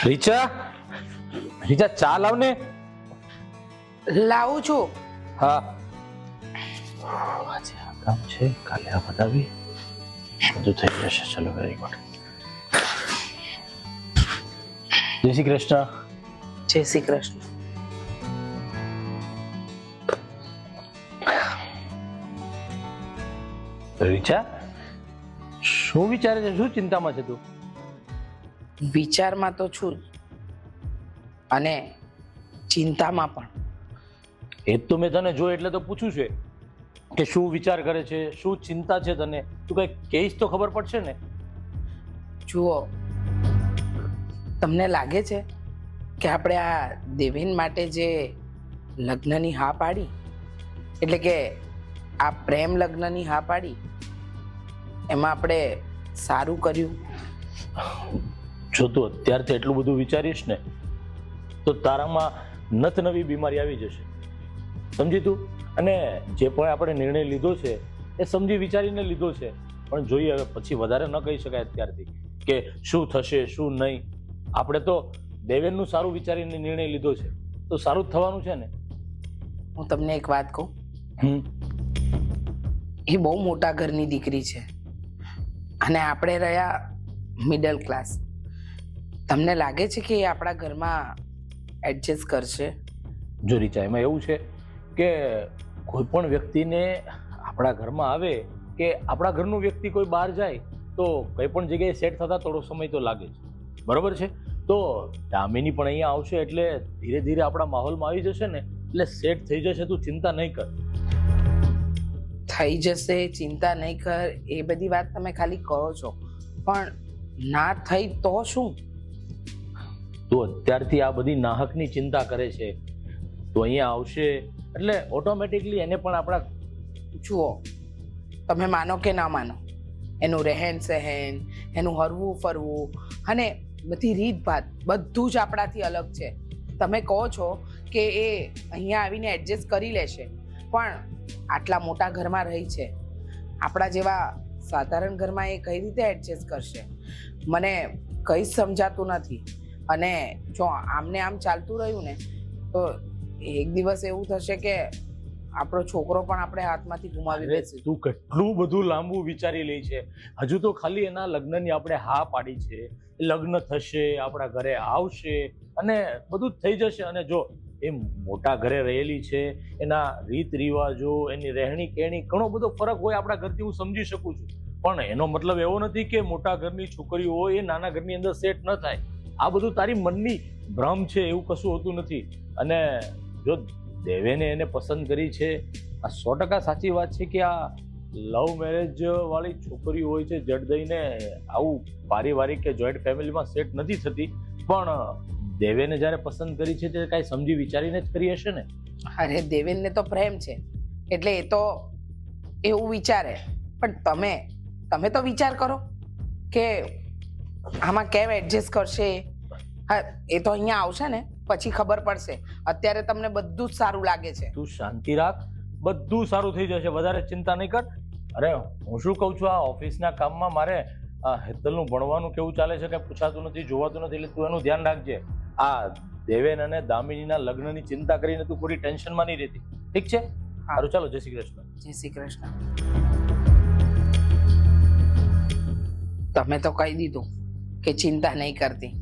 રીચા રીચા ચા લાવ ને. લાવું છું. હા આજે આ કામ છે, કાલે આ પતાવી બધું થઈ જશે. ચલો વેરી ગુડ. જય શ્રી કૃષ્ણ. જય શ્રી કૃષ્ણ. રીચા શું વિચારે છે? શું ચિંતામાં છે તું? વિચારમાં તો છું જ અને ચિંતામાં પણ. એ જ તો મેં તને જોયું એટલે તો પૂછ્યું છે કે શું વિચાર કરે છે, શું ચિંતા છે તને. તું કઈ કહીશ તો ખબર પડશે ને. જુઓ, તમને લાગે છે કે આપણે આ દેવેન માટે જે લગ્નની હા પાડી, એટલે કે આ પ્રેમ લગ્નની હા પાડી, એમાં આપણે સારું કર્યું? જો તું અત્યારથી એટલું બધું વિચારીશ ને તો તારામાં નત નવી બીમારી આવી જશે, સમજી તું. અને જે પણ આપણે નિર્ણય લીધો છે એ સમજી વિચારીને લીધો છે, પણ જોઈએ હવે પછી વધારે ન કહી શકાય અત્યારથી કે શું થશે શું નહીં. આપણે તો દેવેનનું સારું વિચારીને નિર્ણય લીધો છે તો સારું જ થવાનું છે ને. હું તમને એક વાત કહું, એ બહુ મોટા ઘરની દીકરી છે અને આપણે રહ્યા મિડલ ક્લાસ. તમને લાગે છે કે એ આપણા ઘરમાં એડજસ્ટ કરશે? જો રીચા, એમાં એવું છે કે કોઈ પણ વ્યક્તિને આપણા ઘરમાં આવે કે આપણા ઘરનું વ્યક્તિ કોઈ બહાર જાય તો કઈ પણ જગ્યાએ સેટ થતા થોડો સમય તો લાગે છે, બરોબર છે. તો દામિની પણ અહીંયા આવશે એટલે ધીરે ધીરે આપણા માહોલમાં આવી જશે ને, એટલે સેટ થઈ જશે. તું ચિંતા નહીં કર. થઈ જશે, ચિંતા નહીં કર, એ બધી વાત તમે ખાલી કહો છો, પણ ના થઈ તો શું? તું અત્યારથી આ બધી નાહકની ચિંતા કરે છે. તું અહીંયા આવશે એટલે ઓટોમેટિકલી એને પણ આપણા. જુઓ, તમે માનો કે ના માનો, એનું રહેન સહેન, એનું હરવું ફરવું અને બધી રીતભાત બધું જ આપણાથી અલગ છે. તમે કહો છો કે એ અહીંયા આવીને એડજસ્ટ કરી લેશે, પણ આટલા મોટા ઘરમાં રહી છે, આપણા જેવા સાધારણ ઘરમાં એ કઈ રીતે એડજસ્ટ કરશે? મને કંઈ જ સમજાતું નથી. અને જો આમને આમ ચાલતું રહ્યું ને તો એક દિવસ એવું થશે કે આપણો છોકરો પણ આપણે હાથમાંથી ગુમાવી દેશે. તું કેટલું બધું લાંબુ વિચારી લે છે. હજુ તો ખાલી એના લગ્નની આપણે હા પાડી છે, લગ્ન થશે, આપણા ઘરે આવશે અને બધું જ થઈ જશે. અને જો એ મોટા ઘરે રહેલી છે, એના રીત રિવાજો, એની રહેણી કહેણી ઘણો બધો ફરક હોય આપણા ઘરથી, હું સમજી શકું છું. પણ એનો મતલબ એવો નથી કે મોટા ઘરની છોકરીઓ હોય એ નાના ઘરની અંદર સેટ ન થાય. આ બધું તારી મનની ભ્રમ છે, એવું કશું હોતું નથી. અને જો દેવેને એને પસંદ કરી છે, આ 100% સાચી વાત છે કે આ લવ મેરેજ વાળી છોકરી હોય છે જડ દઈને આવું પારિવારિક કે જોઈન્ટ ફેમિલીમાં સેટ નથી થતી. પણ દેવેને જ્યારે પસંદ કરી છે તે કાંઈ સમજી વિચારીને જ કરી હશે ને. અરે દેવેનને તો પ્રેમ છે એટલે એ તો એવું વિચારે, પણ તમે તો વિચાર કરો કે આમાં કેમ એડજસ્ટ કરશે. હા, એ તો અહીંયા આવશે ને પછી ખબર પડશે. અત્યારે તમને બધું જ સારું લાગે છે. તું શાંતિ રાખ, બધું સારું થઈ જશે, વધારે ચિંતા નહીં કર. અરે હું શું કહું છું, આ ઓફિસના કામમાં મારે આ હેતલનું ભણવાનું કેવું ચાલે છે કંઈ પૂછાતું નથી, જોવાતું નથી, એટલે તું એનું ધ્યાન રાખજે. આ દેવેન અને દામિનીના લગ્નની ચિંતા કરીને તું પૂરી ટેન્શનમાં નહીં રહેતી, ઠીક છે? સારું, ચાલો, જય શ્રી કૃષ્ણ. જય શ્રી કૃષ્ણ. તમે તો કહી દીધું કે ચિંતા નહીં કરતી,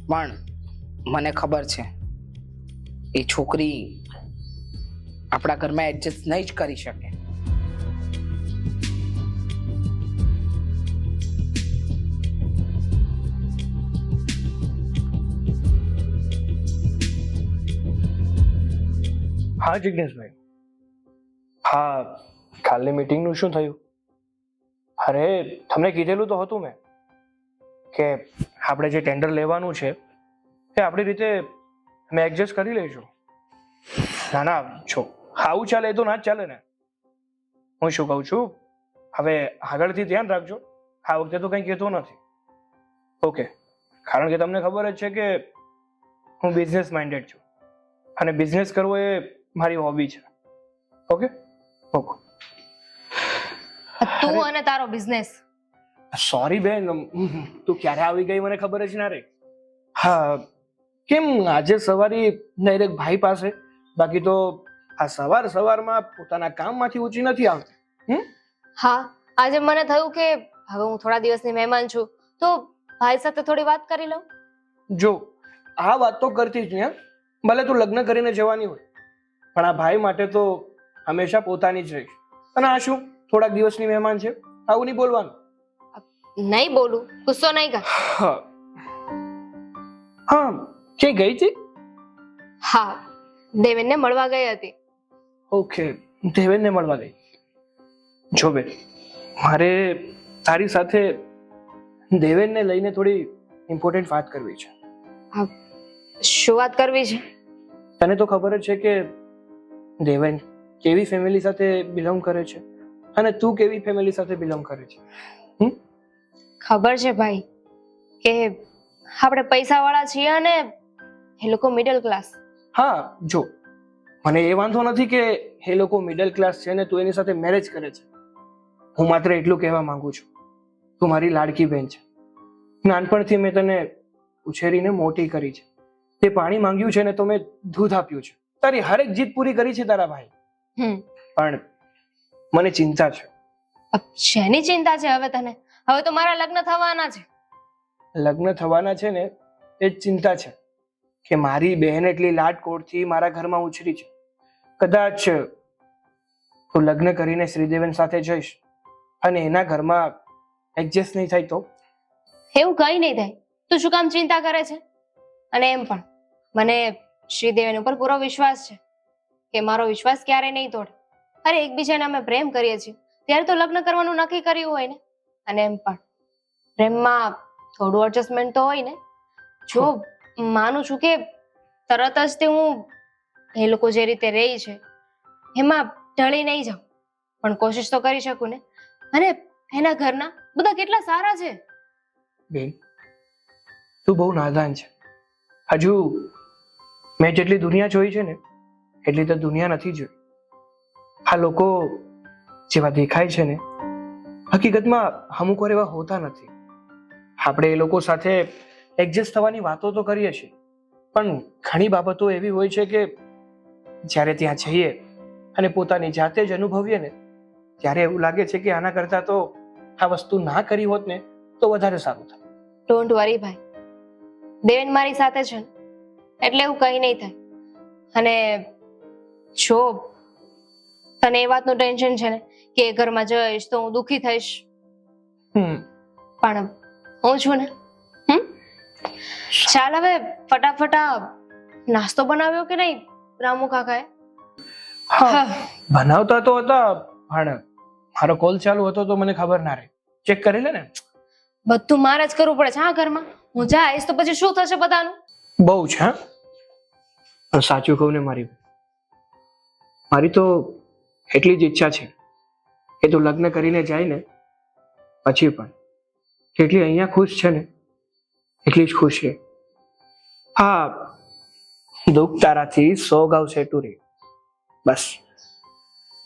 પણ મને ખબર છે એ છોકરી આપણા ઘરમાં એડજસ્ટ નહીં જ કરી શકે. હા જિજ્ઞેશભાઈ, હા કાલની મીટિંગનું શું થયું? અરે તમને કીધેલું તો હતું મેં કે આપણે જે ટેન્ડર લેવાનું છે એ આપણી રીતે અમે એડજસ્ટ કરી લઈશું. ના ના, છો આવું ચાલે એ તો ના જ ચાલે ને. હું શું કહું છું, હવે આગળથી ધ્યાન રાખજો, આ વખતે તો કંઈ કહેતો નથી, ઓકે? કારણ કે તમને ખબર જ છે કે હું બિઝનેસ માઇન્ડેડ છું અને બિઝનેસ કરવો એ મારી હોબી છે, ઓકે? ઓકે. તું અને તારો બિઝનેસ. સોરી બેન, તું ક્યારે આવી ગઈ મને ખબર જ ના રહી. હા, કેમ આજે સવારે ડાયરેક્ટ ભાઈ પાસે? બાકી તો આ સવારમાં પોતાના કામમાંથી ઊંચી નથી આવતી. હા, આજે મને થયું કે હવે હું થોડા દિવસની મહેમાન છું તો ભાઈ સાથે થોડી વાત કરી લઉં. જો આ વાત તો કરતી જ ને, ભલે તું લગ્ન કરીને જવાની હોય, પણ આ ભાઈ માટે તો હંમેશા પોતાની જ રહીશ. અને આ શું થોડાક દિવસની મહેમાન છે, આવું નહીં બોલવાનું. નહીં બોલું, ગુસ્સો નહીં કર. હા હા, કે ગઈ હતી? હા, દેવેનને મળવા ગઈ હતી. ઓકે, દેવેનને મળવા ગઈ. જો બેન, મારે તારી સાથે દેવેનને લઈને થોડી ઇમ્પોર્ટન્ટ વાત કરવી છે. શું વાત કરવી છે? તને તો ખબર જ છે કે દેવેન કેવી ફેમિલી સાથે બિલોંગ કરે છે અને તું કેવી ફેમિલી સાથે બિલોંગ કરે છે. ખબર છે ભાઈ કે આપણે પૈસાવાળા છીએ અને એ લોકો મિડલ ક્લાસ. હા, જો મને એ વાંધો નથી કે એ લોકો મિડલ ક્લાસ છે ને તું એની સાથે મેરેજ કરે છે. હું માત્ર એટલું કહેવા માંગુ છું, તું મારી લાડકી બહેન છે. નાનપણથી મેં તને ઉછેરીને મોટી કરી છે. તે પાણી માંગ્યું છે ને તો મેં દૂધ આપ્યું છે. તારી હરેક જીત પૂરી કરી છે તારા ભાઈ. પણ મને ચિંતા છે. શેની ચિંતા છે હવે તને? હવે તો મારા લગ્ન થવાના છે. લગ્ન થવાના છે ને એ જ ચિંતા છે કે મારી બહેન એટલી લાડકોડથી મારા ઘરમાં ઉછરી છે. કદાચ તું લગ્ન કરીને શ્રીદેવન સાથે જઈશ અને એના ઘરમાં એડજસ્ટ નહીં થાય તો? એવું કઈ નહીં થાય. તું શું કામ ચિંતા કરે છે? અને એમ પણ મને શ્રીદેવન ઉપર પૂરો વિશ્વાસ છે કે મારો વિશ્વાસ ક્યારે નહીં તોડે. અરે એકબીજાને અમે પ્રેમ કરીએ છીએ ત્યારે તો લગ્ન કરવાનું નક્કી કર્યું હોય ને. અને એમ પણ પ્રેમમાં થોડું એડજસ્ટમેન્ટ તો હોય ને. જો માનું છું કે તરત જ તે હું એ લોકો જે રીતે રહી છે એમાં ઢળી નહીં જાઉં, પણ કોશિશ તો કરી શકું ને. અને એના ઘરના બધા કેટલા સારા છે. બેન, તું બહુ નાદાન છે. હજુ મેં જેટલી દુનિયા જોઈ છે ને એટલી તો દુનિયા નથી જોઈ. આ લોકો જેવા દેખાય છે ને હકીકતમાં અમુક વાર એવા હોતા નથી. આપણે એ લોકો સાથે એડજસ્ટ થવાની વાતો તો કરીએ છીએ, પણ ઘણી બાબતો એવી હોય છે કે જ્યારે ત્યાં જઈએ અને પોતાની જાતે જ અનુભવીએ ને ત્યારે એવું લાગે છે કે આના કરતાં તો આ વસ્તુ ના કરી હોત ને તો વધારે સારું થાય. ડોન્ટ વરી ભાઈ, દેવેન મારી સાથે છે ને એટલે એવું કઈ નહીં થાય. અને જો તને એ વાતનું ટેન્શન છે ને કે એ ઘરમાં જઈશ તો હું દુઃખી થઈશ, પણ હું છું ને. ચાલ હવે ફટાફટ નાસ્તો બનાવ્યો કે નહીં રામુ કાકાએ? હા, બનાવતા તો હતા પણ મારો કોલ ચાલુ હતો તો મને ખબર ના રહી. ચેક કરી લે ને. બધું મારે જ કરવું પડે છે આ ઘરમાં. હું જઈશ તો પછી શું થશે બધાનું? બહુ છે. હા, સાચું કહું ને મારી તો એટલી જ ઈચ્છા છે કે તું લગ્ન કરીને જાય ને પછી પણ જેટલી અહીંયા ખુશ છે ને એટલી જ ખુશ રહે. હા, દુઃખ તારાથી 100 ગાઉ સેટું રહે. બસ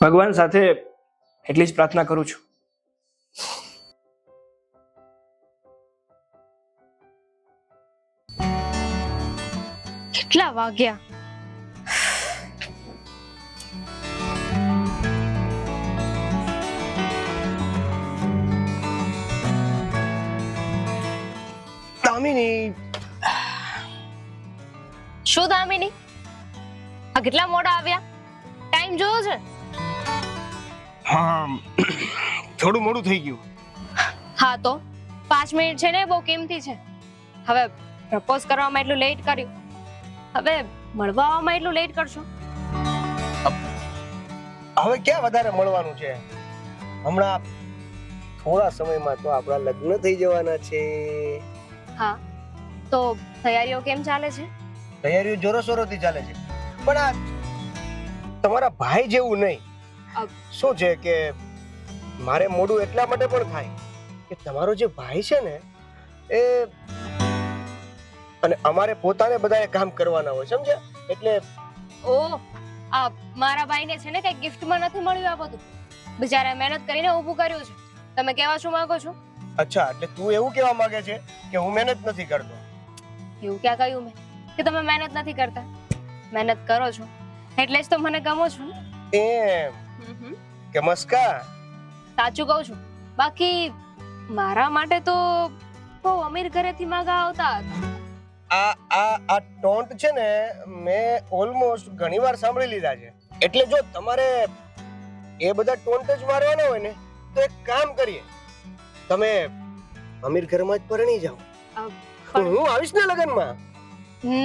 ભગવાન સાથે એટલી જ પ્રાર્થના કરું છું. કેટલા વાગ્યા? દામિની, શું દામિની? આ કેટલા મોડા આવ્યા? ટાઈમ જોયો છે? હા, થોડું મોડું થઈ ગયું. હા તો 5 મિનિટ છે ને બહુ કિંમતી છે. હવે પ્રપોઝ કરવામાં એટલું લેટ કર્યું, હવે મળવા આવવામાં એટલું લેટ કરશો? હવે ક્યાં વધારે મળવાનું છે? હમણાં થોડા સમયમાં તો આપણા લગ્ન થઈ જવાના છે. હા, તો તૈયારીઓ કેમ ચાલે છે? તૈયારીઓ જોરોશોરોથી ચાલે છે, પણ આ તમારા ભાઈ જેવું નહીં. શું છે કે મારે મોડું એટલા માટે પણ થાય કે તમારો જે ભાઈ છે ને એ અને અમારે પોતાને બધાએ કામ કરવાના હોય, સમજ્યા? એટલે ઓ આ મારા ભાઈને છે ને કઈ ગિફ્ટમાં નથી મળ્યું. આ બધું બિચારા મહેનત કરીને ઊભું કર્યું છે. તમે કહેવા શું માંગો છો? અચ્છા, એટલે તું એવું કહેવા માંગે છે કે હું મહેનત નથી કરતો? એવું ક્યાં કહ્યું મેં કે તમે મહેનત નથી કરતા? મહેનત કરો છો એટલે જ તો મને ગમો છો ને. એમ કે મસ્કા? સાચું કહું છું. બાકી મારા માટે તો બહુ અમીર ઘરેથી માગા આવતા હતા. આ ટોન્ટ છે ને મેં ઓલમોસ્ટ ઘણીવાર સાંભળી લીધા છે. એટલે જો તમારે એ બધા ટોન્ટ જ મારવાના હોય ને તો એક કામ કરીએ, તમે અમીર ઘરમાં જ પરણી જાઓ. હું આવીશ ને લગનમાં.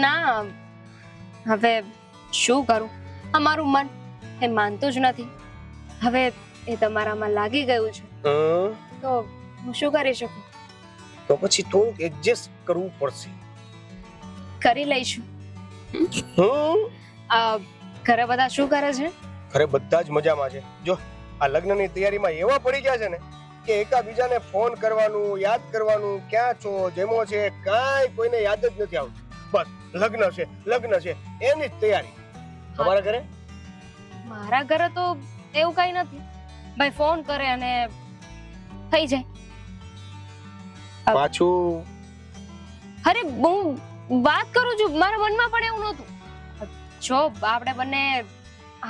ના, હવે શું કરું? અમારું મન એ માનતું જ નથી. હવે એ તમારામાં લાગી ગયું છે તો હું શું કરી શકું? તો પછી થોડુંક એડજસ્ટ કરવું પડશે. કરી લઈશું. ઘરે બધા શું કરે છે? ઘરે બધા જ મજામાં છે. જો આ લગ્નની તૈયારીમાં એવા પડી ગયા છે ને કે એકાબીજાને ફોન કરવાનું, યાદ કરવાનું, ક્યાં છો, જેમો છે, કાંઈ કોઈને યાદ જ નથી આવતું. બસ લગ્ન છે એની જ તૈયારી. તમારા ઘરે? મારા ઘરે તો એવું કઈ નથી. ભાઈ ફોન કરે અને થઈ જાય. પાછું અરે હું વાત કરું છું, મારા મનમાં પણ એવું નહોતું. જો આપણે બંને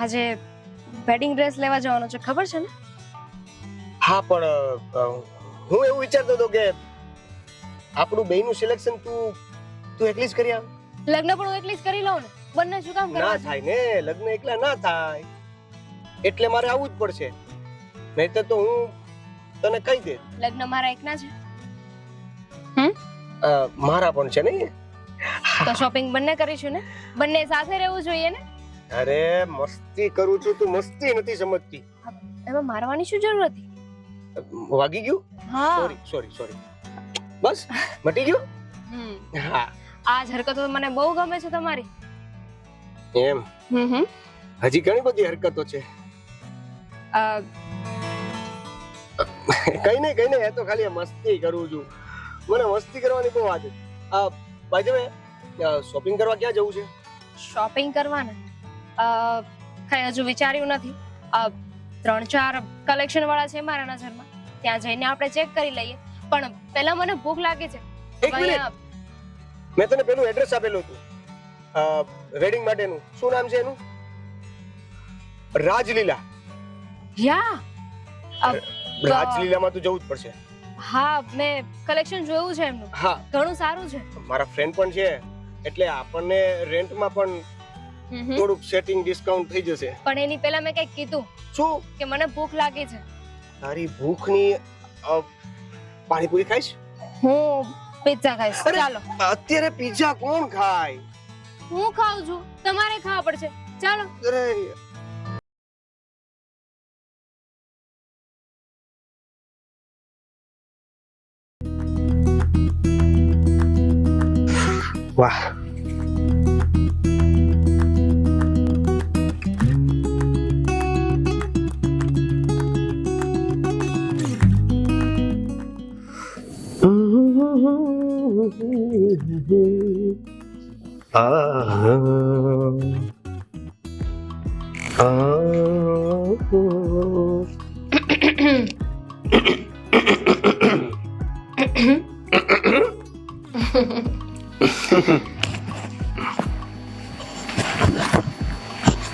આજે વેડિંગ ડ્રેસ લેવા જવાનો છે, ખબર છે ને? હા, પણ હું એવું વિચારતો હતો કે આપણું બેયનું સિલેક્શન તું એકલી જ કરી આવ. લગ્ન પણ હું એકલી જ કરી લઉં ને. બંને શું કામ ના કરવા? થાય ને, લગ્ન એકલા ના થાય એટલે મારે આવવું જ પડશે. નહીતર તો હું તને કહી દે. લગ્ન મારા એકના છે મારા પણ છે ને. તો શોપિંગ બંને કરીશું ને. બંને સાથે રહેવું જોઈએ ને. અરે મસ્તી કરું છું, તું મસ્તી નથી સમજતી. એમાં મારવાની શું જરૂર હતી? વાગી ગયું? હા, સોરી. બસ મટી ગયું. હા, આ જ હરકતો મને બહુ ગમે છે તમારી. એમ? હજી ઘણી બધી હરકતો છે. કઈ નહીં, એ તો ખાલી મસ્તી કરું છું. મને મસ્તી કરવાની બહુ આદત. બાય ધ વે, શોપિંગ કરવા ક્યાં જવું છે? શોપિંગ કરવાના કઈ હજુ વિચાર્યું નથી. 3-4 કલેક્શન વાળા છે મારા નજરમાં. ત્યાં જઈને આપણે ચેક કરી લઈએ. પણ પહેલા મને ભૂખ લાગી છે. એક મિનિટ, મેં તને પેલું એડ્રેસ આપેલું હતું વેડિંગ માટેનું. શું નામ છે એનું? રાજલીલા. યા રાજલીલામાં તો જવું જ પડશે. હા, મેં કલેક્શન જોયું છે એમનું. હા, ઘણું સારું છે. મારા ફ્રેન્ડ પણ છે એટલે આપણને રેન્ટમાં પણ થોડુંક સેટિંગ ડિસ્કાઉન્ટ થઈ જશે. પણ એની પહેલા મેં કંઈક કીધું. શું? કે મને ભૂખ લાગી છે. તારી ભૂખની પાણીપુરી ખાઈશ? હું પિઝા ખાઈશ. ચાલો. અત્યારે પિઝા કોણ ખાય? હું ખાઉં છું, તમારે ખાવા પડશે. ચાલો. અરે વાહ,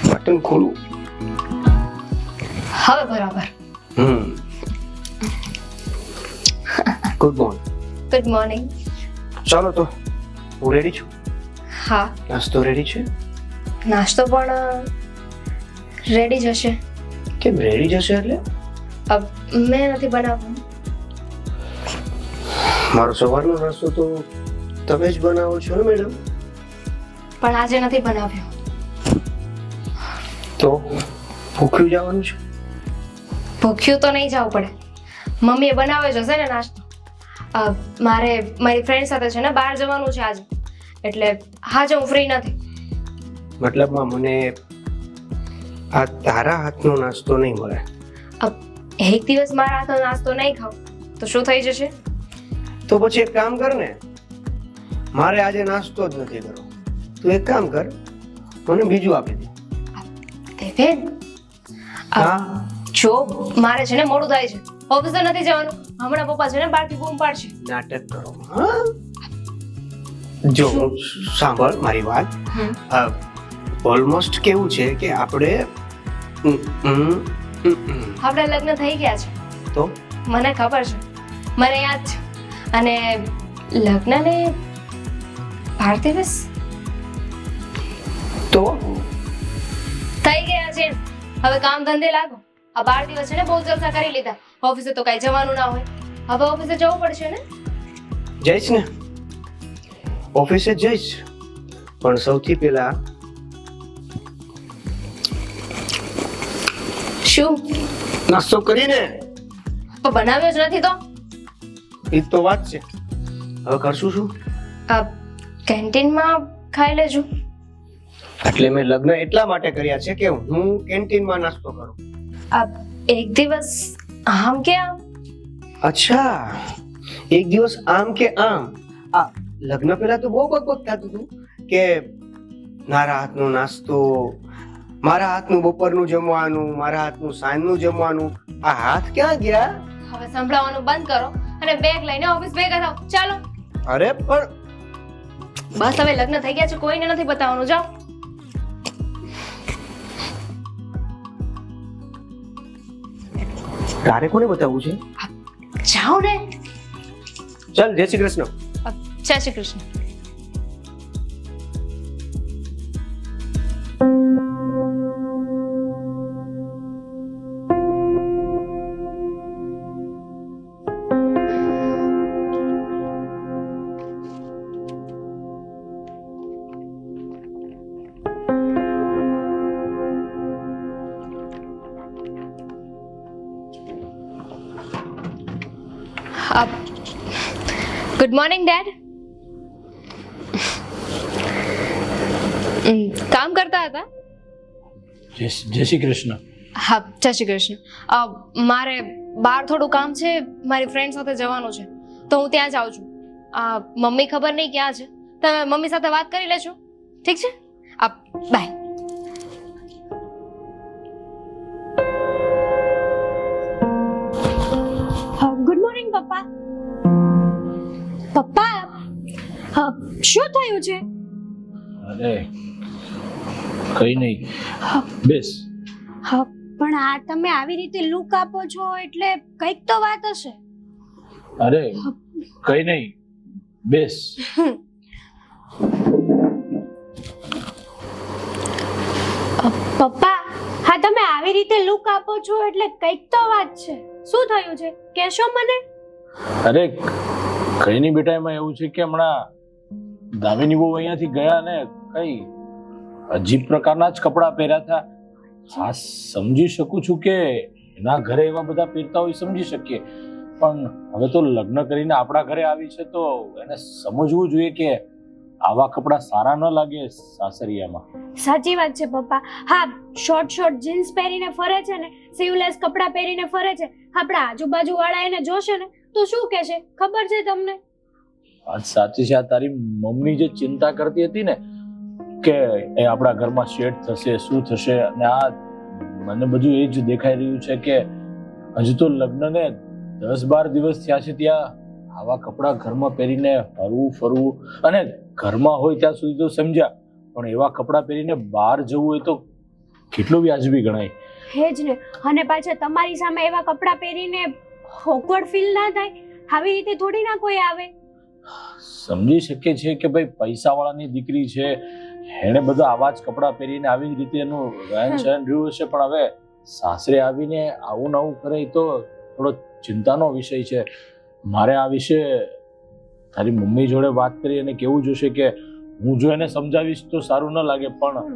બટન ખોલું. હવે બરાબર. Good morning. Good morning. ચાલો તો હું રેડી છું. હા, નાસ્તો રેડી છે? નાસ્તો પણ રેડી જશે. કેમ રેડી જશે એટલે? મેં નથી બનાવવાનું. મારો સવારનો નાસ્તો તો તમે જ બનાવો છો ને મેડમ? પણ આજે નથી બનાવ્યો. તો ભૂખ્યું જવાનું છે? ભૂખ્યું તો નહીં જવું પડે. મમ્મીએ બનાવ્યો જશે ને નાસ્તો. મારે મારી ફ્રેન્ડ સાથે છે ને બહાર જવાનું છે આજે, એટલે આજે હું ફ્રી નથી. મતલબમાં મને આ તારા હાથનો નાસ્તો નહીં મળે. એક દિવસ મારા હાથનો નાસ્તો નહીં ખાવ તો શું થઈ જશે? તો પછી એક કામ કર ને, મારે આજે નાસ્તો જ નથી કરવો. તું એક કામ કર, મને બીજું આપી દે. દેવેન, હા, જો મારે છે ને મોડું થાય છે, ઓફિસે નથી જવાનું. હમણાં પપ્પા છે ને બહારથી બૂમ પાડશે. નાટક કરો. હા, જો સાંભળ મારી વાત હમ. ઓલમોસ્ટ કેવું છે કે આપણે આપણા લગ્ન થઈ ગયા છે તો મને ખબર છે, મને યાદ છે. અને લગ્નને 12 દિવસ તો થઈ ગયા છે. હવે કામ ધંધે લાગો. આ 12 દિવસ છે ને બહુ જલસા કરી લીધા. ઓફિસે તો કઈ જવાનું ના હોય. હવે ઓફિસે જવું પડશે ને. જઈશ ને, ઓફિસે જઈશ, પણ સૌથી પહેલા શું નાસ્તો કરીને. પણ બનાવ્યો જ નથી તો એ તો વાત છે. હવે કરશું શું? કેન્ટીનમાં ખાઈ લેજો. એટલે મેં લગ્ન એટલા માટે કર્યા છે કે હું કેન્ટીનમાં નાસ્તો કરું. એક દિવસ આમ કે આમ. અચ્છા, એક દિવસ આમ કે આમ. આ લગ્ન પહેલા તો બહુ બકબક થતું હતું કે મારા હાથનો નાસ્તો, મારા હાથનું બપોરનું જમવાનું, મારા હાથનું સાંજનું જમવાનું. આ હાથ ક્યાં ગયા? હવે સંભળાવવાનું બંધ કરો અને બેગ લઈને ઓફિસ ભેગા થાવ. ચાલો. અરે પણ બસ હવે લગ્ન થઈ ગયા છે, કોઈને નથી બતાવવાનું. જાઓ. તારે કોને બતાવવું છે? જાઓ ને. ચાલ, જય શ્રી કૃષ્ણ. જય Shri Krishna. Good morning dad. કામ કરતા હતા? જય શ્રી કૃષ્ણ. હા, જય શ્રી કૃષ્ણ. મારે બહાર થોડું કામ છે, મારી ફ્રેન્ડ સાથે જવાનું છે, તો હું ત્યાં જાઉં છું. મમ્મી ખબર નહીં ક્યાં છે, તમે મમ્મી સાથે વાત કરી લેજો. ઠીક છે? બાય. ગુડ મોર્નિંગ પપ્પા. પપ્પા, શું થયું છે? અરે કઈ નહીં, બેસ. પણ આ તમે આવી રીતે લુક આપો છો એટલે કંઈક તો વાત હશે. અરે કઈ નહીં, બેસ. પપ્પા, હા તમે આવી રીતે લુક આપો છો એટલે કંઈક તો વાત છે. શું થયું છે કહેશો મને? અરે કઈ નહીં બેટા, એમાં એવું છે કે હમણાં દામિની બહુ અહીંયાથી ગયા ને કઈ અજીબ પ્રકારના જ કપડાં પહેર્યા હતા. હા, સમજી શકું છું કે એના ઘરે એવા બધા પહેરતા હોય, સમજી શકીએ, પણ હવે તો લગ્ન કરીને આપણા ઘરે આવી છે તો એને સમજવું જોઈએ કે આવા કપડાં સારા ન લાગે સાસરિયામાં. સાચી વાત છે પપ્પા. હા, શોર્ટ જીન્સ પહેરીને ફરે છે ને, સ્લીવલેસ કપડાં પહેરીને ફરે છે. આપણા આજુબાજુ વાળા એને જોશે ને તો શું કહેશે ખબર છે તમને? વાત સાચી છે. આ તારી મમ્મી જે ચિંતા કરતી હતી ને કે એ આપણા ઘરમાં શેડ થશે, શું થશે, અને આ મને બધું એ જ દેખાઈ રહ્યું છે કે હજુ તો લગ્નને 10-12 દિવસ થયા છે, ત્યાં આવા કપડાં ઘરમાં પહેરીને હરવું ફરવું, અને ઘરમાં હોય ત્યાં સુધી તો સમજ્યા, પણ એવા કપડાં પહેરીને બહાર જવું હોય તો કેટલું વ્યાજબી ગણાય. હે જ ને. અને પાછા તમારી સામે એવા કપડાં પહેરીને ઓકવર્ડ ફીલ ના થાય? આવી રીતે થોડી ના કોઈ આવે. સમજી શકીએ છીએ કે ભાઈ પૈસા વાળાની દીકરી છે, એને બધા આવા જ કપડાં પહેરીને આવી રીતે એનું રહેન સહન રહ્યું હશે, પણ હવે સાસરે આવીને આવું નવું કરે તો થોડો ચિંતાનો વિષય છે. મારે આ વિશે તારી મમ્મી જોડે વાત કરી અને કેવું જોશે કે હું જો એને સમજાવીશ તો સારું ન લાગે, પણ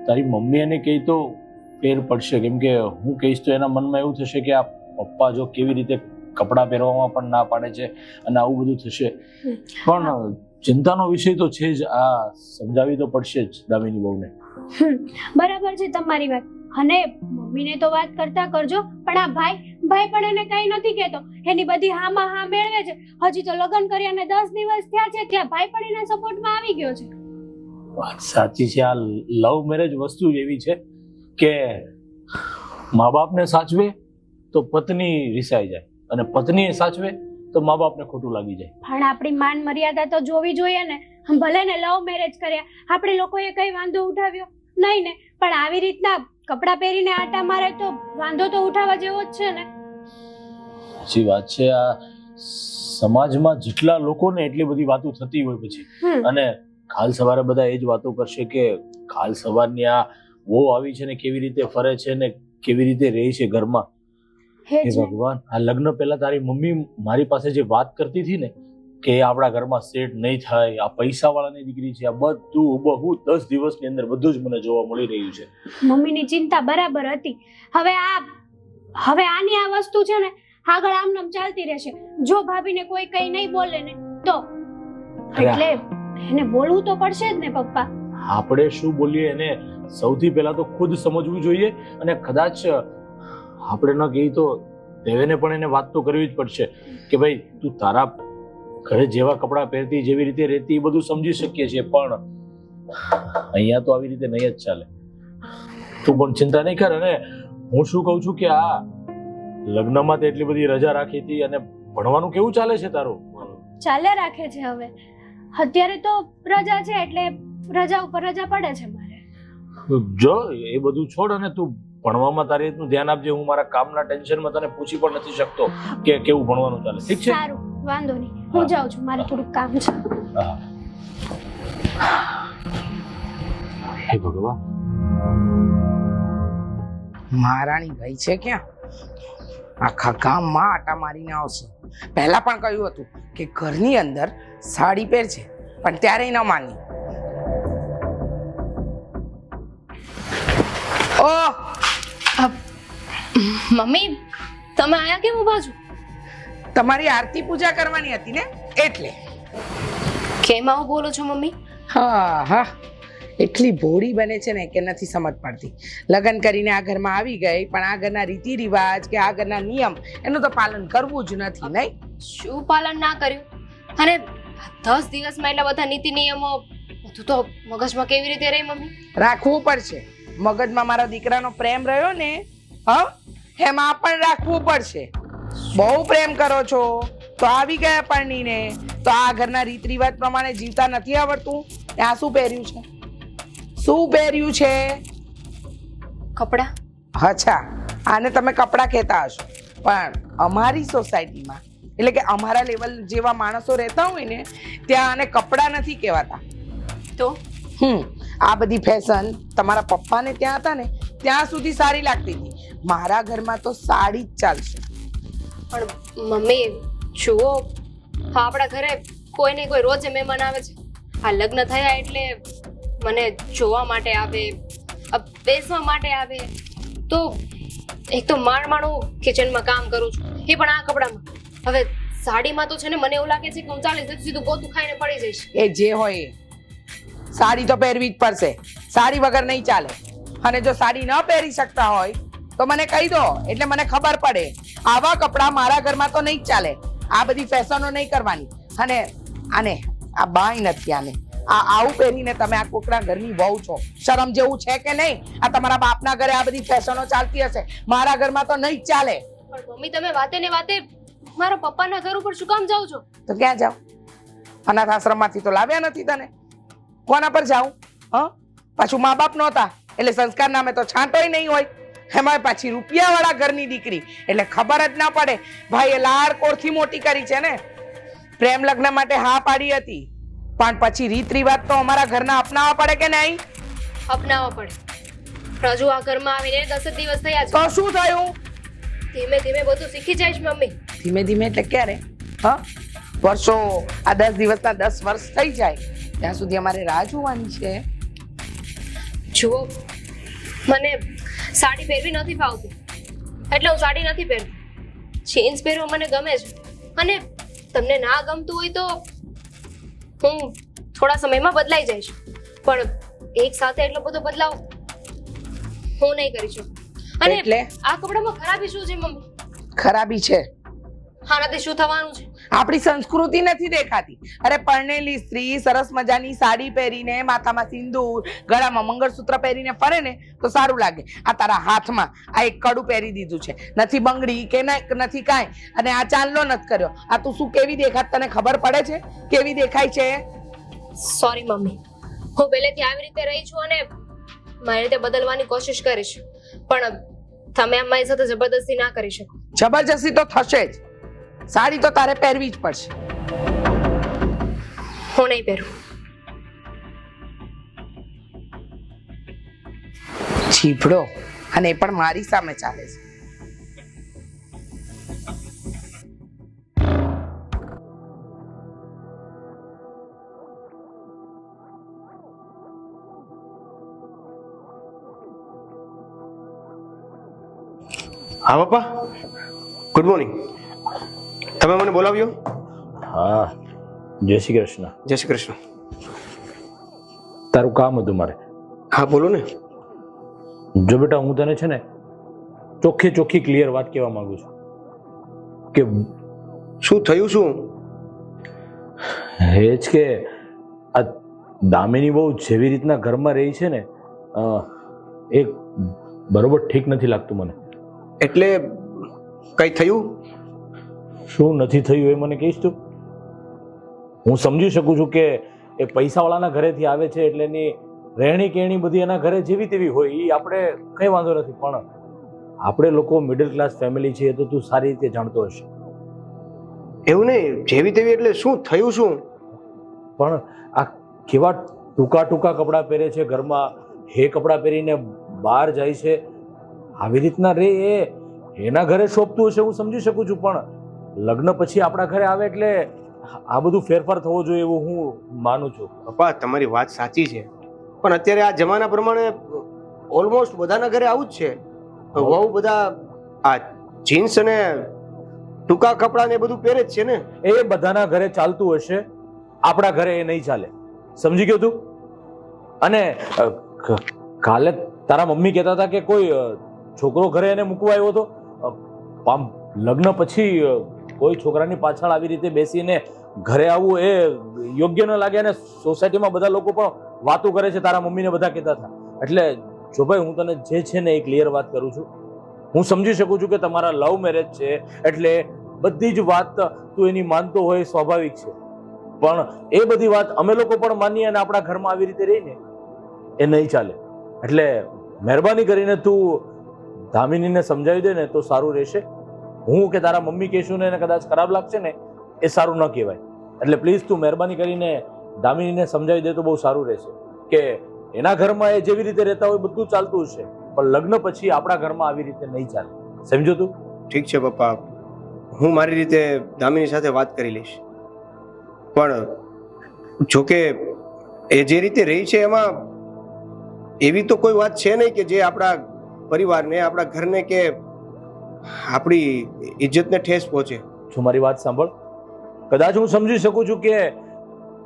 તારી મમ્મી એને કહી તો ફેર પડશે, કેમ કે હું કહીશ તો એના મનમાં એવું થશે કે આ પપ્પા જો કેવી રીતે કપડાં પહેરવામાં પણ ના પાડે છે અને આવું બધું થશે. પણ ચિંતાનો વિષય તો છે જ, આ સમજાવી તો પડશે જ દામિની બહુને. બરાબર છે તમારી વાત. અને મમ્મીને તો વાત કરતા કરજો, પણ આ ભાઈ પણ એને કઈ નથી કહેતો. એની બધી હામાં હા મેળવે છે. હજી તો લગ્ન કર્યા ને 10 દિવસ થયા છે, ત્યાં ભાઈ પણ એના સપોર્ટમાં આવી ગયો છે. વાત સાચી છે. આ લવ મેરેજ વસ્તુ જ એવી છે કે મા બાપને સાચવે તો પત્ની રિસાઈ જાય, અને પત્નીએ સાચવે તો મા બાપને ખોટું લાગી જાય. પણ આપણી માન મર્યાદા તો જોવી જોઈએ ને. ભલે ને લવ મેરેજ કર્યા, આપણે લોકોએ કઈ વાંધો ઉઠાવ્યો નહીં ને, પણ આવી રીતના કપડાં પહેરીને આટા મારે તો વાંધો તો ઉઠાવવા જેવો જ છે ને. સાચી વાત છે. આ સમાજમાં જેટલા લોકોને એટલી બધી વાતો થતી હોય પછી, અને કાલ સવારે બધા એ જ વાતો કરશે કે કાલ સવારની આ વહુ આવી છે ને કેવી રીતે ફરે છે ને કેવી રીતે રહે છે ઘરમાં. હે હે જ ને. ભગવાન, આ લગ્ન પહેલા તારી મમ્મી મારી પાસે જે વાત કરતી હતી ને કે આપણા ઘરમાં સેટ નહીં થાય, આ પૈસા વાળાની દીકરી છે, આ બધું બહુ 10 દિવસની અંદર બધું જ મને જોવા મળી રહ્યું છે. મમ્મીની ચિંતા બરાબર હતી. હવે આની આ વસ્તુ છે ને આગળ આમ ચાલતી રહેશે. જો ભાભીને કોઈ કઈ નહીં બોલે ને તો એટલે એને બોલવું તો પડશે જ ને પપ્પા. આપણે શું બોલીએ એને સૌથી પહેલા તો ખુદ સમજવું જોઈએ, અને કદાચ આપણે ન કહીએ તો દેવેને પણ એને વાત તો કરવી જ પડશે કે ભાઈ તું તારા ઘરે જેવા કપડાં પહેરતી, જેવી રીતે રહેતી એ બધું સમજી શકીએ છીએ, પણ અહીંયા તો આવી રીતે નહીં જ ચાલે. તું પણ ચિંતા નહીં કર. અને હું શું કહું છું કે આ લગ્નમાં તો એટલી બધી રજા રાખી હતી, અને ભણવાનું કેવું ચાલે છે તારું? ચાલે રાખે છે. હવે અત્યારે તો રજા છે એટલે રજા ઉપર રજા પડે છે મારે. જો એ બધું છોડ અને તું ભણવામાં તારી રીતનું ધ્યાન આપજે. હું મારા કામના ટેન્શનમાં તને પૂછી પણ નથી શકતો કે કેવું ભણવાનું ચાલે. ઠીક છે? સારું, વાંધો નહીં. હું જાઉં છું, મારે થોડુંક કામ છે. હા. હે ભગવાન, મહારાણી ગઈ છે ક્યાં? આખા ગામમાં આટા મારીને આવશે. પહેલા પણ કહ્યું હતું કે ઘરની અંદર સાડી પહેરજે, પણ ત્યારે ન માની. ઓહ, મમ્મી તમે આયા કેમ ઊભા છો? તમારી આરતી પૂજા કરવાની હતી ને એટલે. કેમ આવું બોલો છો મમ્મી? હા હા, એટલી ભોળી બને છે ને કે નથી સમજ પડતી. લગ્ન કરીને આ ઘરમાં આવી ગઈ, પણ આ ઘરના રીતિ રિવાજ કે આ ઘરના નિયમ એનું તો પાલન કરવું જ નથી. નહીં શું પાલન ના કર્યું? અને 10 દિવસમાં એટલા બધા નીતિ નિયમો બધું તો મગજમાં કેવી રીતે રહી મમ્મી? રાખવું પડશે. મગજમાં મારા દીકરાનો પ્રેમ રહ્યો ને, હા, એમાં પણ રાખવું પડશે. બહુ પ્રેમ કરો છો તો આવી ગયા પરણીને, તો આ ઘરના રીત રિવાજ પ્રમાણે જીવતા નથી આવડતું. આ શું પહેર્યું છે? શું પહેર્યું છે? કપડા. અચ્છા, આને તમે કપડાં કહેતા હશો, પણ અમારી સોસાયટીમાં એટલે કે અમારા લેવલ જેવા માણસો રહેતા હોય ને ત્યાં આને કપડાં નથી કહેવાતા. તો આ બધી ફેશન તમારા પપ્પાને ત્યાં હતા ને ત્યાં સુધી સારી લાગતી હતી. મારા ઘરમાં તો સાડી જ ચાલશે. પણ મમ્મી જુઓ, આપણા ઘરે કોઈ ને કોઈ રોજ મહેમાન આવે છે. આ લગ્ન થયા એટલે મને જોવા માટે આવે, બેસવા માટે આવે. તો એક તો માણું કિચનમાં કામ કરું છું, એ પણ આ કપડામાં. હવે સાડીમાં તો છે ને મને એવું લાગે છે કે હું 40 સીધું ગોતું ખાઈને પડી જઈશ. એ જે હોય એ, સાડી તો પહેરવી જ પડશે. સાડી વગર નહીં ચાલે. અને જો સાડી ન પહેરી શકતા હોય તો મને કહી દો, એટલે મને ખબર પડે. આવા કપડાં મારા ઘરમાં તો નહીં જ ચાલે. આ બધી ફેશનો નહીં કરવાની. અને આને આ બાય નથી. આને આવું પહેરીને તમે આ કોકના ઘરની વહુ છો. શરમ જેવું છે કે નહીં? આ તમારા બાપના ઘરે આ બધી ફેશનો ચાલતી હશે, મારા ઘરમાં તો નહીં જ ચાલે. પણ મમ્મી તમે વાતે ને વાતે મારા પપ્પાના ઘર ઉપર શું કામ જાવ છો? તો ક્યાં જાવ? અનાથ આશ્રમમાંથી તો લાવ્યા નથી તને. કોના પર જાઉં? હા, પાછું મા બાપ નહોતા એટલે સંસ્કાર નામે તો છાંટોય નહીં હોય. એમાં પાછી રૂપિયાવાળા ઘરની દીકરી એટલે ખબર જ ના પડે. ભાઈએ લાડ કોરથી મોટી કરી છે ને. પ્રેમ લગ્ન માટે હા પાડી હતી, પણ પછી રીત રિવાજ તો અમારા ઘરના અપનાવવા પડે કે નહીં? અપનાવવા પડે. રાજુ આ ઘરમાં આવીને 10 દિવસ થયા છે. તો શું થયું? ધીમે ધીમે બધું શીખી જઈશ મમ્મી. ધીમે ધીમે એટલે ક્યારે? હા, વર્ષો. આ 10 દિવસના 10 વર્ષ થઈ જાય ત્યાં સુધી અમારે રાહ જોવાની છે. જુઓ, મને સાડી પહેરવી નથી ફાવતી એટલે હું સાડી નથી પહેરતી. જીન્સ પહેરવું મને ગમે છે, અને તમને ના ગમતું હોય તો હું થોડા સમયમાં બદલાઈ જઈશ, પણ એક સાથે એટલો બધો બદલાવ હું નહીં કરી શકું. અને એટલે આ કપડામાં ખરાબી શું છે મમ્મી? ખરાબી છે આનાથી શું થવાનું છે? આપણી સંસ્કૃતિ નથી દેખાતી. અરે પરણેલી સ્ત્રી સરસ મજાની સાડી પહેરીને, માથામાં સિંદૂર, ગળામાં મંગળસૂત્ર પહેરીને ફરે ને તો સારું લાગે. આ તારા હાથમાં આ એક કડું પહેરી દીધું છે, નથી બંગડી કે નથી કાંઈ, અને આ ચાંદલો નથી કર્યો. આ તું શું કેવી દેખાત તને ખબર પડે છે? કેવી દેખાય છે? સોરી મમ્મી, હું પહેલેથી આવી રીતે રહી છું અને મારી રીતે બદલવાની કોશિશ કરીશ, પણ તમે આમ મારી સાથે જબરદસ્તી ના કરી શકો. જબરજસ્તી તો થશે જ. સાડી તો તારે પહેરવી જ પડશે. હું નહીં પહેરું. જીભડો, અને એ પણ મારી સામે ચાલે છે. હા પપ્પા, ગુડ મોર્નિંગ. તમે મને બોલાવ્યો? હા, જય શ્રી કૃષ્ણ. જય શ્રી કૃષ્ણ. તારું કામ હતું મારે. હા બોલો ને. જો બેટા, હું તને છે ને ચોખ્ખી ક્લિયર વાત કહેવા માંગુ છું કે શું થયું? શું? એ જ કે આ દામિની બહુ જેવી રીતના ઘરમાં રહી છે ને, એ બરોબર ઠીક નથી લાગતું મને. એટલે કઈ થયું? શું નથી થયું એ મને કહીશ તું? હું સમજી શકું છું કે એ પૈસાવાળાના ઘરેથી આવે છે એટલે એની રહેણી કેણી બધી એના ઘરે જેવી તેવી હોય, એ આપણે કંઈ વાંધો નથી, પણ આપણે લોકો મિડલ ક્લાસ ફેમિલી છીએ તો તું સારી રીતે જાણતો હશે. એવું નહીં, જેવી તેવી એટલે શું થયું? શું? પણ આ કેવા ટૂંકા કપડાં પહેરે છે ઘરમાં, એ કપડાં પહેરીને બહાર જાય છે, આવી રીતના રે એ એના ઘરે શોભતું હશે, હું સમજી શકું છું, પણ લગ્ન પછી આપણા ઘરે આવે એટલે આ બધું ફેરફાર થવો જોઈએ એવું હું માનું છું. પપ્પા, તમારી વાત સાચી છે, પણ અત્યારે આ જમાના પ્રમાણે ઓલમોસ્ટ બધાના ઘરે આવું જ છે. બહુ બધા આ જીન્સ અને ટૂંકા કપડા ને બધું પહેરે જ છે ને. એ બધાના ઘરે ચાલતું હશે, આપણા ઘરે એ નહીં ચાલે, સમજી ગયો તું? અને કાલે તારા મમ્મી કહેતા હતા કે કોઈ છોકરો ઘરે એને મૂકવા આવ્યો હતો. લગ્ન પછી કોઈ છોકરાની પાછળ આવી રીતે બેસીને ઘરે આવવું એ યોગ્ય ન લાગે, અને સોસાયટીમાં બધા લોકો પણ વાતો કરે છે, તારા મમ્મીને બધા કહેતા હતા. એટલે જો ભાઈ, હું તને જે છે ને એ ક્લિયર વાત કરું છું. હું સમજી શકું છું કે તમારા લવ મેરેજ છે એટલે બધી જ વાત તું એની માનતો હોય સ્વાભાવિક છે, પણ એ બધી વાત અમે લોકો પણ માનીએ અને આપણા ઘરમાં આવી રીતે રહીને એ નહીં ચાલે. એટલે મહેરબાની કરીને તું દામિનીને સમજાવી દે ને તો સારું રહેશે. હું કે તારા મમ્મી કહેશું ને એને કદાચ ખરાબ લાગશે ને એ સારું ન કહેવાય. એટલે પ્લીઝ તું મહેરબાની કરીને દામિનીને સમજાવી દે તો બહુ સારું રહેશે કે એના ઘરમાં એ જેવી રીતે રહેતા હોય બધું ચાલતું હશે, પણ લગ્ન પછી આપણા ઘરમાં આવી રીતે નહીં ચાલે. સમજો તું? ઠીક છે પપ્પા, હું મારી રીતે દામિની સાથે વાત કરી લઈશ. પણ જોકે એ જે રીતે રહી છે એમાં એવી તો કોઈ વાત છે નહીં કે જે આપણા પરિવારને, આપણા ઘરને કે આપણી ઇજ્જતને ઠેસ પહોંચે. જો મારી વાત સાંભળ, કદાચ હું સમજી શકું છું કે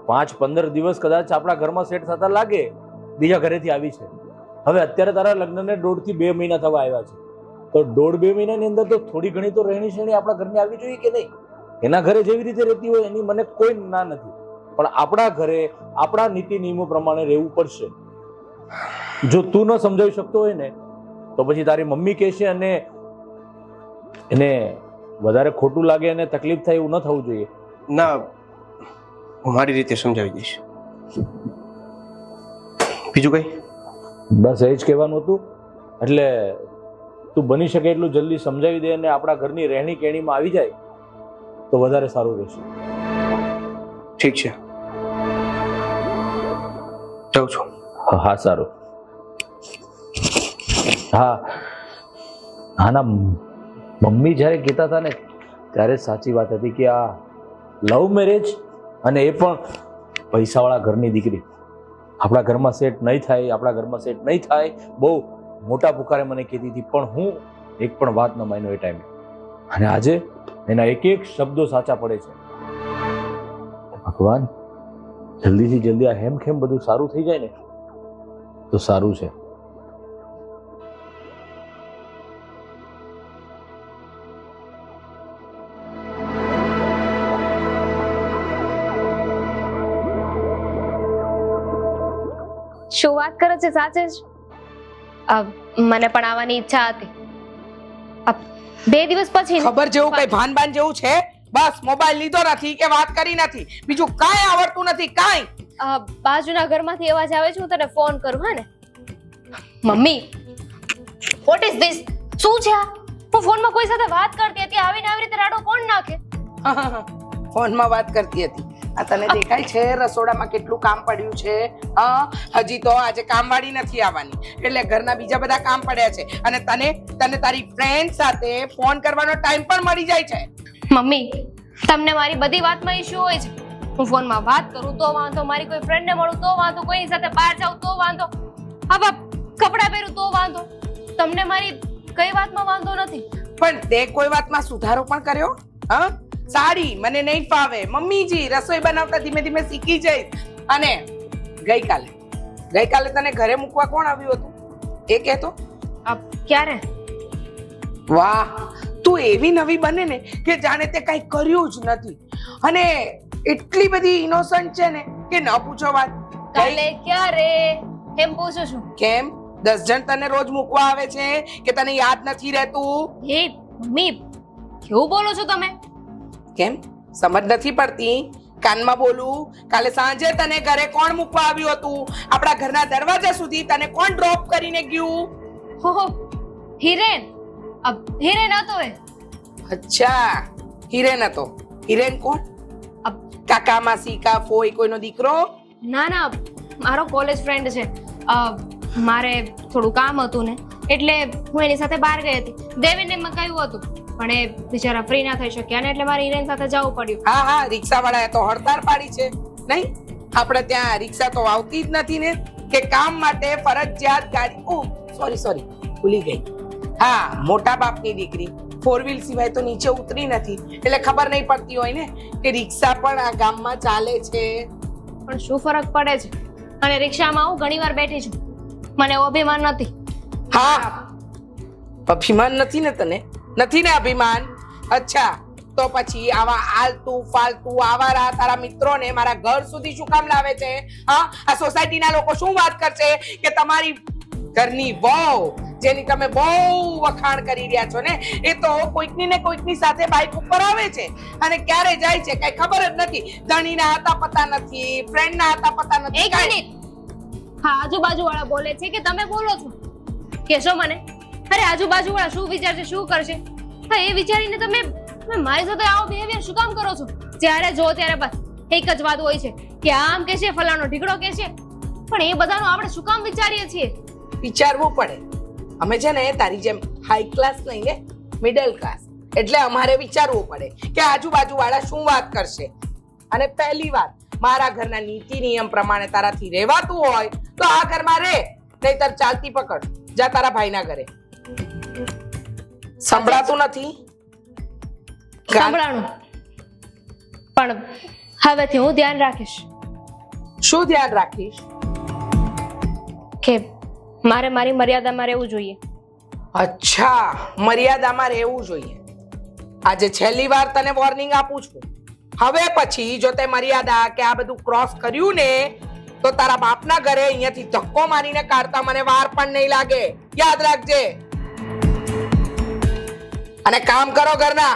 5-15 દિવસ કદાચ આપણા ઘરમાં સેટ થતા લાગે, બીજા ઘરેથી આવી છે. હવે અત્યારે તારા લગ્નને 1.5 થી 2 મહિના થવા આવ્યા છે, તો 1.5-2 મહિનાની અંદર તો થોડી ઘણી તો રહેણી શ્રેણી આપણા ઘરની આવી જોઈએ કે નહીં? એના ઘરે જેવી રીતે રહેતી હોય એની મને કોઈ ના નથી, પણ આપણા ઘરે આપણા નીતિ નિયમો પ્રમાણે રહેવું પડશે. જો તું ન સમજાવી શકતો હોય ને તો પછી તારી મમ્મી કહેશે અને એને વધારે ખોટું લાગે અને તકલીફ થાય એવું ન થવું જોઈએ. ના, હું મારી રીતે સમજાવી દઈશ. બીજું કઈ? બસ એ જ કહેવાનું હતું. એટલે તું બની શકે એટલું જલ્દી સમજાવી દે અને આપણા ઘરની રહેણી કેણીમાં આવી જાય તો વધારે સારું રહેશે. ઠીક છે, જાઉં છું. હા સારું. હા હા ના, મમ્મી જ્યારે કહેતા હતા ને ત્યારે સાચી વાત હતી કે આ લવ મેરેજ અને એ પણ પૈસાવાળા ઘરની દીકરી આપણા ઘરમાં સેટ નહીં થાય, આપણા ઘરમાં સેટ નહીં થાય, બહુ મોટા પુકારે મને કહેતી હતી, પણ હું એક પણ વાત ન માન્યો એ ટાઈમે. અને આજે એના એક એક શબ્દો સાચા પડે છે. ભગવાન, જલ્દીથી જલ્દી આ હેમખેમ બધું સારું થઈ જાય ને તો સારું છે. શું વાત કરે છે? સાચે જ મને પણ આવવાની ઈચ્છા હતી. 2 દિવસ પછી ખબર જેવું કઈ ભાન જેવું છે? બસ મોબાઈલ લીધો નથી કે વાત કરી નથી, બીજું કાંઈ આવડતું નથી, કાંઈ. બાજુના ઘરમાંથી અવાજ આવે છે, હું તને ફોન કરું. હા ને મમ્મી, વોટ ઇઝ ધીસ? શું છે આ? હું ફોનમાં કોઈ સાથે વાત કરતી હતી, આવીને આવી રીતે રાડો કોણ નાખે? ફોનમાં વાત કરતી હતી. આ તને દેખાય છે રસોડામાં કેટલું કામ પડ્યું છે? હજી તો આજે કામવાળી નથી આવવાની, એટલે ઘરના બીજા બધા કામ પડ્યા છે, અને તને તારી ફ્રેન્ડ સાથે ફોન કરવાનો ટાઈમ પણ મળી જાય છે. મમ્મી, તમને મારી બધી વાતમાં ઇશ્યુ હોય છે. હું ફોનમાં વાત કરું તો વાંધો, મારી કોઈ ફ્રેન્ડને મળું તો વાંધો, કોઈની સાથે બહાર જાઉં તો વાંધો, હવે કપડાં પહેરું તો વાંધો. તમને મારી કઈ વાતમાં વાંધો નથી. પણ તે કોઈ વાતમાં સુધારો પણ કર્યો? હા, સારી મને નહીં ફાવે મમ્મીજી, રસોઈ બનાવતા ધીમે ધીમે શીખી જઈશ. અને ગઈકાલે તને ઘરે મૂકવા કોણ આવ્યું હતું એ કહેતો? ક્યારે? વાહ, તું એવી નવી બને ને કે જાણે તે કઈ કર્યું જ નથી, અને એટલી બધી ઇનોસન્ટ છે ને કે ન પૂછો વાત. કાલે ક્યારે એમ પૂછું છું. કેમ 10 જણ તને રોજ મૂકવા આવે છે કે તને યાદ નથી રહેતું? હે મમ્મી, કેવું બોલો છો તમે? કેમ સમજ નથી પડતી? કાનમાં બોલું. કાલે સાંજે તને ઘરે કોણ મૂકવા આવ્યું હતું? આપણા ઘરના દરવાજા સુધી તને કોણ ડ્રોપ કરીને ગયું? હો, હિરેન. હિરેન હતો એ. અચ્છા, હિરેન હતો. હિરેન કોણ? કાકા, માસી, કા ફોઈ, કોઈનો દીકરો? ના ના, મારો કોલેજ ફ્રેન્ડ છે. મારે થોડું કામ હતું ને, એટલે હું એની સાથે બહાર ગઈ હતી. દેવીને મેં કહ્યું હતું, પણ એ બિચારા ફ્રી ના થઈ શક્યા ને, એટલે મારે હિરેન સાથે જવું પડ્યું. હા, રિક્ષાવાળાએ તો હડતાળ પાડી છે. નહીં, આપણે ત્યાં રિક્ષા તો આવતી જ નથી ને, કે કામ માટે ફરજિયાત ગાડી. સોરી, ભૂલી ગઈ. હા, મોટા બાપની દીકરી 4 વ્હીલ સિવાય તો નીચે ઉતરી નથી, એટલે ખબર નહીં પડતી હોય ને કે રિક્ષા પણ આ ગામમાં ચાલે છે. પણ શું ફરક પડે છે? અને રિક્ષામાં હું ઘણીવાર બેઠી છું, મને અભિમાન નથી. હા, અભિમાન નથી ને તને? નથી ને અભિમાન? અચ્છા, તો પછી આવા આલતુ ફાલતુ આવારા તારા મિત્રોને મારા ઘર સુધી શું કામ લાવે છે? હા, આ સોસાયટીના લોકો શું વાત કરશે કે તમારી ઘરની વહુ, જેની તમે બહુ વખાણ કરી રહ્યા છો ને, એ તો કોઈકની ને કોઈકની સાથે બાઇક ઉપર આવે છે અને ક્યારે જાય છે કઈ ખબર જ નથી. ધણીના હતા પતા નથી, ફ્રેન્ડના હતા પતા નથી. એક મિનિટ. હા, આજુબાજુ વાળા બોલે છે કે તમે બોલો છો? કેશો મને? અરે આજુબાજુ વાળા શું વિચારશે, શું કરશે? હા, એ વિચારીને તમે મારી સાથે આવો બિહેવિયર શું કામ કરો છો? જ્યારે જો ત્યારે બસ એક જ વાત હોય છે કે આમ કે છે, ફલાણો ઢીકડો કે છે, પણ એ બધાનું આપણે શું કામ વિચારીએ છીએ? વિચારવું પડે. અમે છે ને તારી જેમ હાઈ ક્લાસ નહીં ને, મિડલ ક્લાસ, એટલે અમારે વિચારવું પડે કે આજુબાજુ વાળા શું વાત કરશે. અને પહેલી વાત, મારા ઘરના નીતિ નિયમ પ્રમાણે તારાથી રહેવાતું હોય તો આ ઘરમાં રહે, નહીતર ચાલતી પકડ, જા તારા ભાઈના ઘરે. સંભળાતું નથી? સાંભળાનું. પણ હવેથી હું ધ્યાન રાખીશ. શું ધ્યાન રાખીશ? કે મારે મારી મર્યાદામાં રહેવું જોઈએ. અચ્છા, મર્યાદામાં રહેવું જોઈએ. આજે છેલ્લી વાર તને વોર્નિંગ આપું છું. હવે પછી જો તે મર્યાદા કે આ બધું ક્રોસ કર્યું ને, તો તારા બાપના ઘરે અહીંયાથી ધક્કો મારીને કાઢતા મને વાર પણ નહીં લાગે. યાદ રાખજે. અને કામ કરો ઘરના.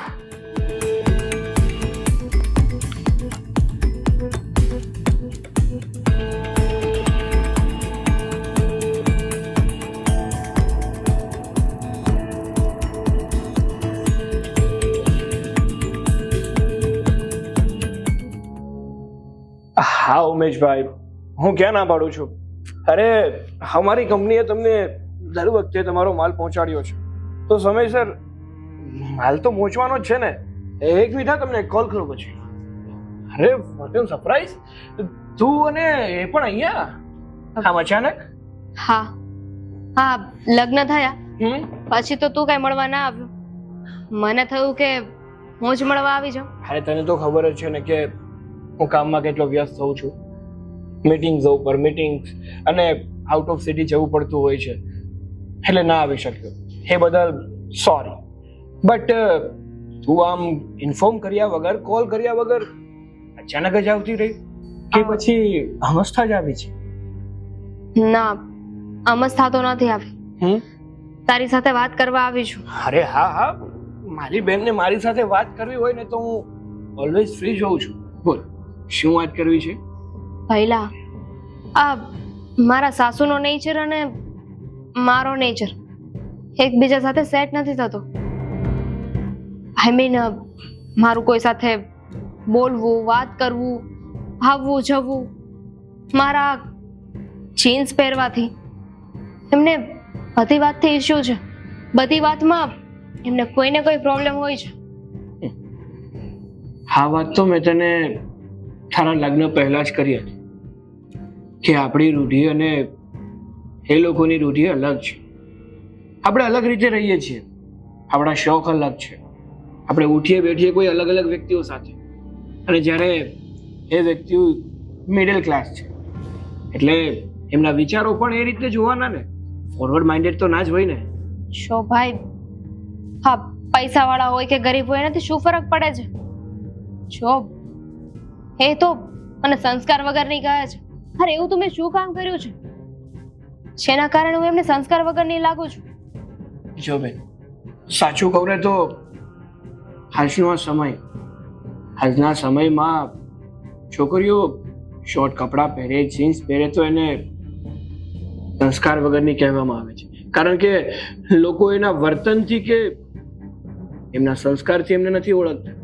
હા ઉમેશભાઈ, હું ક્યાં ના પાડું છું. અરે અમારી કંપનીએ તમને દર વખતે તમારો માલ પહોંચાડ્યો છે, તો સમયસર માલ તો પહોંચવાનો જ છે ને. એક મિનિટ, તમને કોલ કરું પછી. અરે ફોર્ચ્યુન સરપ્રાઈઝ, તું અને એ પણ અહીંયા આમ અચાનક? હા, લગ્ન થયા પછી તો તું કઈ મળવા ના આવ્યો. મને થયું કે હું જ મળવા આવી જાઉં. અરે તને તો ખબર જ છે ને કે હું કામમાં કેટલો વ્યસ્ત હોઉં છું. મીટિંગ્સ ઉપર મીટિંગ્સ, અને આઉટ ઓફ સિટી જવું પડતું હોય છે, એટલે ના આવી શક્યો. એ બદલ સોરી. બટ તું આમ ઇન્ફોર્મ કર્યા વગર, કોલ કર્યા વગર અચાનક જ આવતી રહી કે પછી અમસ્તા જ આવી છે? ના, અમસ્તા તો નથી આવી. તારી સાથે વાત કરવા આવી છું. અરે હા, મારી બેનને મારી સાથે વાત કરવી હોય ને તો હું ઓલવેઝ ફ્રી જ હોઉં છું. બોલ, શું વાત કરવી છે? પહેલા આ મારા સાસુનો નેચર અને મારો નેચર એકબીજા સાથે સેટ નથી થતો. આઈ મીન મારું કોઈ સાથે બોલવું, વાત કરવું, આવવું જવું, મારા જીન્સ પહેરવાથી એમને બધી વાતથી ઇશ્યુ છે. બધી વાતમાં એમને કોઈને કોઈ પ્રોબ્લેમ હોય છે. આ વાત તો મેં તને તારા લગ્ન પહેલા જ કરી હતી કે આપણી રૂઢિ અને એ લોકોની રૂઢિ અલગ છે. આપણે અલગ રીતે રહીએ છીએ, આપણા શોખ અલગ છે, આપણે ઉઠીએ બેઠીએ કોઈ અલગ અલગ વ્યક્તિઓ સાથે, અને જ્યારે એ વ્યક્તિઓ મિડલ ક્લાસ છે એટલે એમના વિચારો પણ એ રીતે જોવાના ને, ફોરવર્ડ માઇન્ડેડ તો ના જ હોય ને. શો ભાઈ, હા પૈસાવાળા હોય કે ગરીબ હોય એનાથી શું ફરક પડે છે? જો એ તો મને સંસ્કાર વગરની કહે છે. અરે એવું તો મેં શું કામ કર્યું છે જેના કારણે હું એમને સંસ્કાર વગરની લાગુ છું? જો બેન, સાચું કહું ને તો આજના સમયમાં છોકરીઓ શોર્ટ કપડાં પહેરે, જીન્સ પહેરે તો એને સંસ્કાર વગરની કહેવામાં આવે છે. કારણ કે લોકો એના વર્તનથી કે એમના સંસ્કારથી એમને નથી ઓળખતા,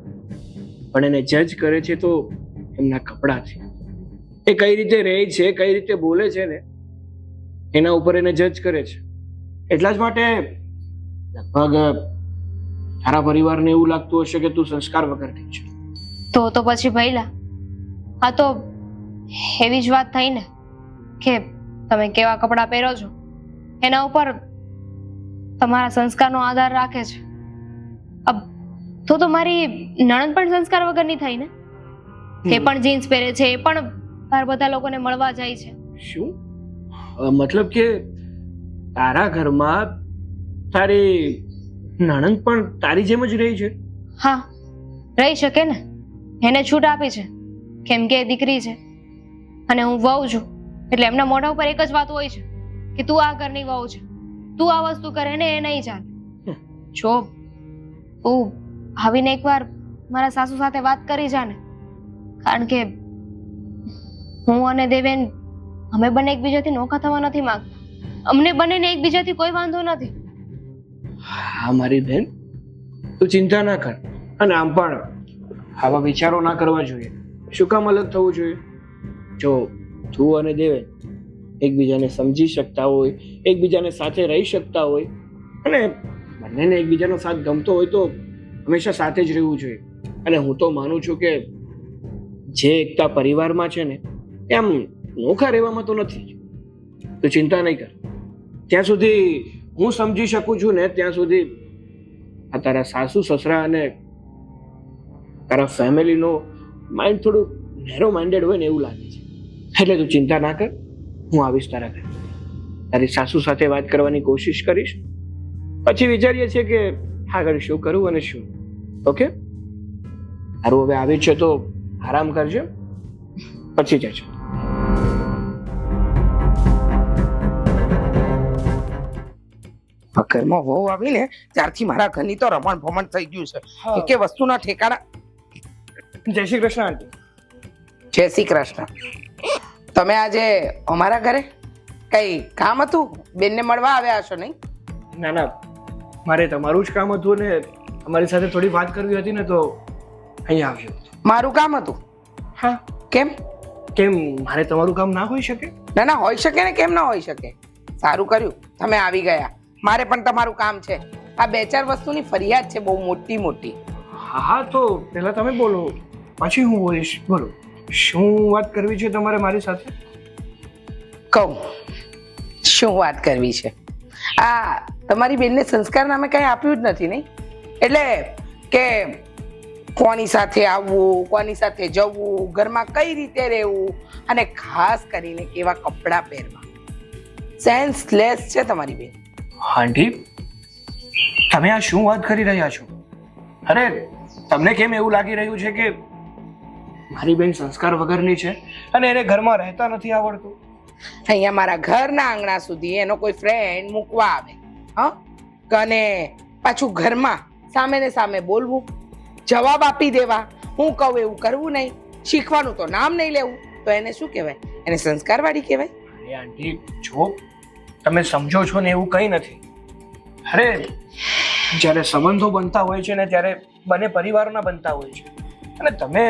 પણ એને જજ કરે છે તો એમના કપડાથી. એ કઈ રીતે રહે છે, કઈ રીતે બોલે છે ને એના ઉપર એને જજ કરે છે. એટલા જ માટે લગભગ તારા પરિવારને એવું લાગતું હશે કે તું સંસ્કાર વગરની છે. તો પછી ભઈલા, આ તો એવી જ વાત થઈ ને કે તમે કેવા કપડાં પહેરો છો એના ઉપર તમારા સંસ્કારનો આધાર રાખે છે. અબ તો મારી નણંદ પણ સંસ્કાર વગરની થઈ ને. એ પણ જીન્સ પહેરે છે, એ પણ બહાર બધા લોકોને મળવા જાય છે. શું મતલબ કે તારા ઘરમાં તારી નણંદ પણ તારી જેમ જ રહી છે? હા, રહી શકે ને. એને છૂટ આપી છે કેમ કે એ દીકરી છે અને હું વહુ છું, એટલે એમના મોઢા ઉપર એક જ વાત હોય છે કે તું આ ઘરની વહુ છે, તું આ વસ્તુ કરે ને એ નહીં ચાલે. જો તું આવીને એકવાર મારા સાસુ સાથે વાત કરી જા ને, કારણ કે હું અને દેવેન અમે બંને એકબીજાથી નોખા થવા નથી માંગતા. અમને બંનેને એકબીજાથી કોઈ વાંધો નથી. હા મારી બેન, તું ચિંતા ના કર. અને આમ પણ આવા વિચારો ના કરવા જોઈએ. શું કામ અલગ થવું જોઈએ? જો તું અને દેવેન એકબીજાને સમજી શકતા હોય, એકબીજાને સાથે રહી શકતા હોય અને બંનેને એકબીજાનો સાથ ગમતો હોય તો હંમેશા સાથે જ રહેવું જોઈએ. અને હું તો માનું છું કે જે એકતા પરિવારમાં છે ને એમ નોખા રહેવામાં તો નથી. તો ચિંતા નહીં કર. ત્યાં સુધી હું સમજી શકું છું ને ત્યાં સુધી આ તારા સાસુ સસરા અને તારા ફેમિલીનો માઇન્ડ થોડું નેરો માઇન્ડેડ હોય ને એવું લાગે છે. એટલે તું ચિંતા ના કર, હું આવીશ તારા ઘરે. તારી સાસુ સાથે વાત કરવાની કોશિશ કરીશ, પછી વિચારીએ છીએ કે આગળ શું કરવું અને શું. ઓકે? તારું હવે આવી છે તો આરામ કરજો, પછી જજો. ઘરમાં વહુ આવીને ત્યારથી મારા ઘરની તો રમણ ભમણ થઈ ગયું છે કે વસ્તુના ઠેકાણા. જય શ્રી કૃષ્ણ આંટી. જય શ્રી કૃષ્ણ. તમે આજે અમારા ઘરે કઈ કામ હતું? બેનને મળવા આવ્યા હશો નહીં? ના ના, મારે તમારું જ કામ હતું ને અમારી સાથે થોડી વાત કરવી હતી ને તો અહીંયા આવ્યો. મારું કામ હતું? હા. કેમ? કેમ મારે તમારું કામ ના હોઈ શકે? ના ના, હોઈ શકે ને, કેમ ના હોઈ શકે. સારું કર્યું તમે આવી ગયા. મારે પણ તમારું કામ છે. આ 2-4 વસ્તુની ફરિયાદ છે બહુ મોટી મોટી. હા તો પહેલા તમે બોલો, પછી હું બોલીશ. બોલો, શું વાત કરવી છે તમારે મારી સાથે? કહું શું વાત કરવી છે. આ તમારી બેનને સંસ્કાર નામે કઈ આપ્યું જ નથી નહીં? એટલે કે કોની સાથે આવવું, કોની સાથે જવું, ઘરમાં કઈ રીતે રહેવું અને ખાસ કરીને કેવા કપડાં પહેરવા. સેન્સલેસ છે તમારી બેન. આંટી, તમે આ શું વાત કરી રહ્યા છો? અરે તમને કેમ એવું લાગી રહ્યું છે કે મારી બેન સંસ્કાર વગરની છે અને એને ઘરમાં રહેતા નથી આવડતું? અહીંયા મારા ઘરના આંગણા સુધી એનો કોઈ ફ્રેન્ડ મૂકવા આવે, હા, અને પાછું ઘરમાં સામે ને સામે બોલવું, જવાબ આપી દેવા, હું કહું એવું કરવું નહીં, શીખવાનું તો નામ નહીં લેવું. તો એને શું કહેવાય? એને સંસ્કારવાળી કહેવાય? અરે આંટી જો તમે સમજો છો ને એવું કંઈ નથી. અરે જ્યારે સંબંધો બનતા હોય છે ને ત્યારે બંને પરિવારના બનતા હોય છે અને તમે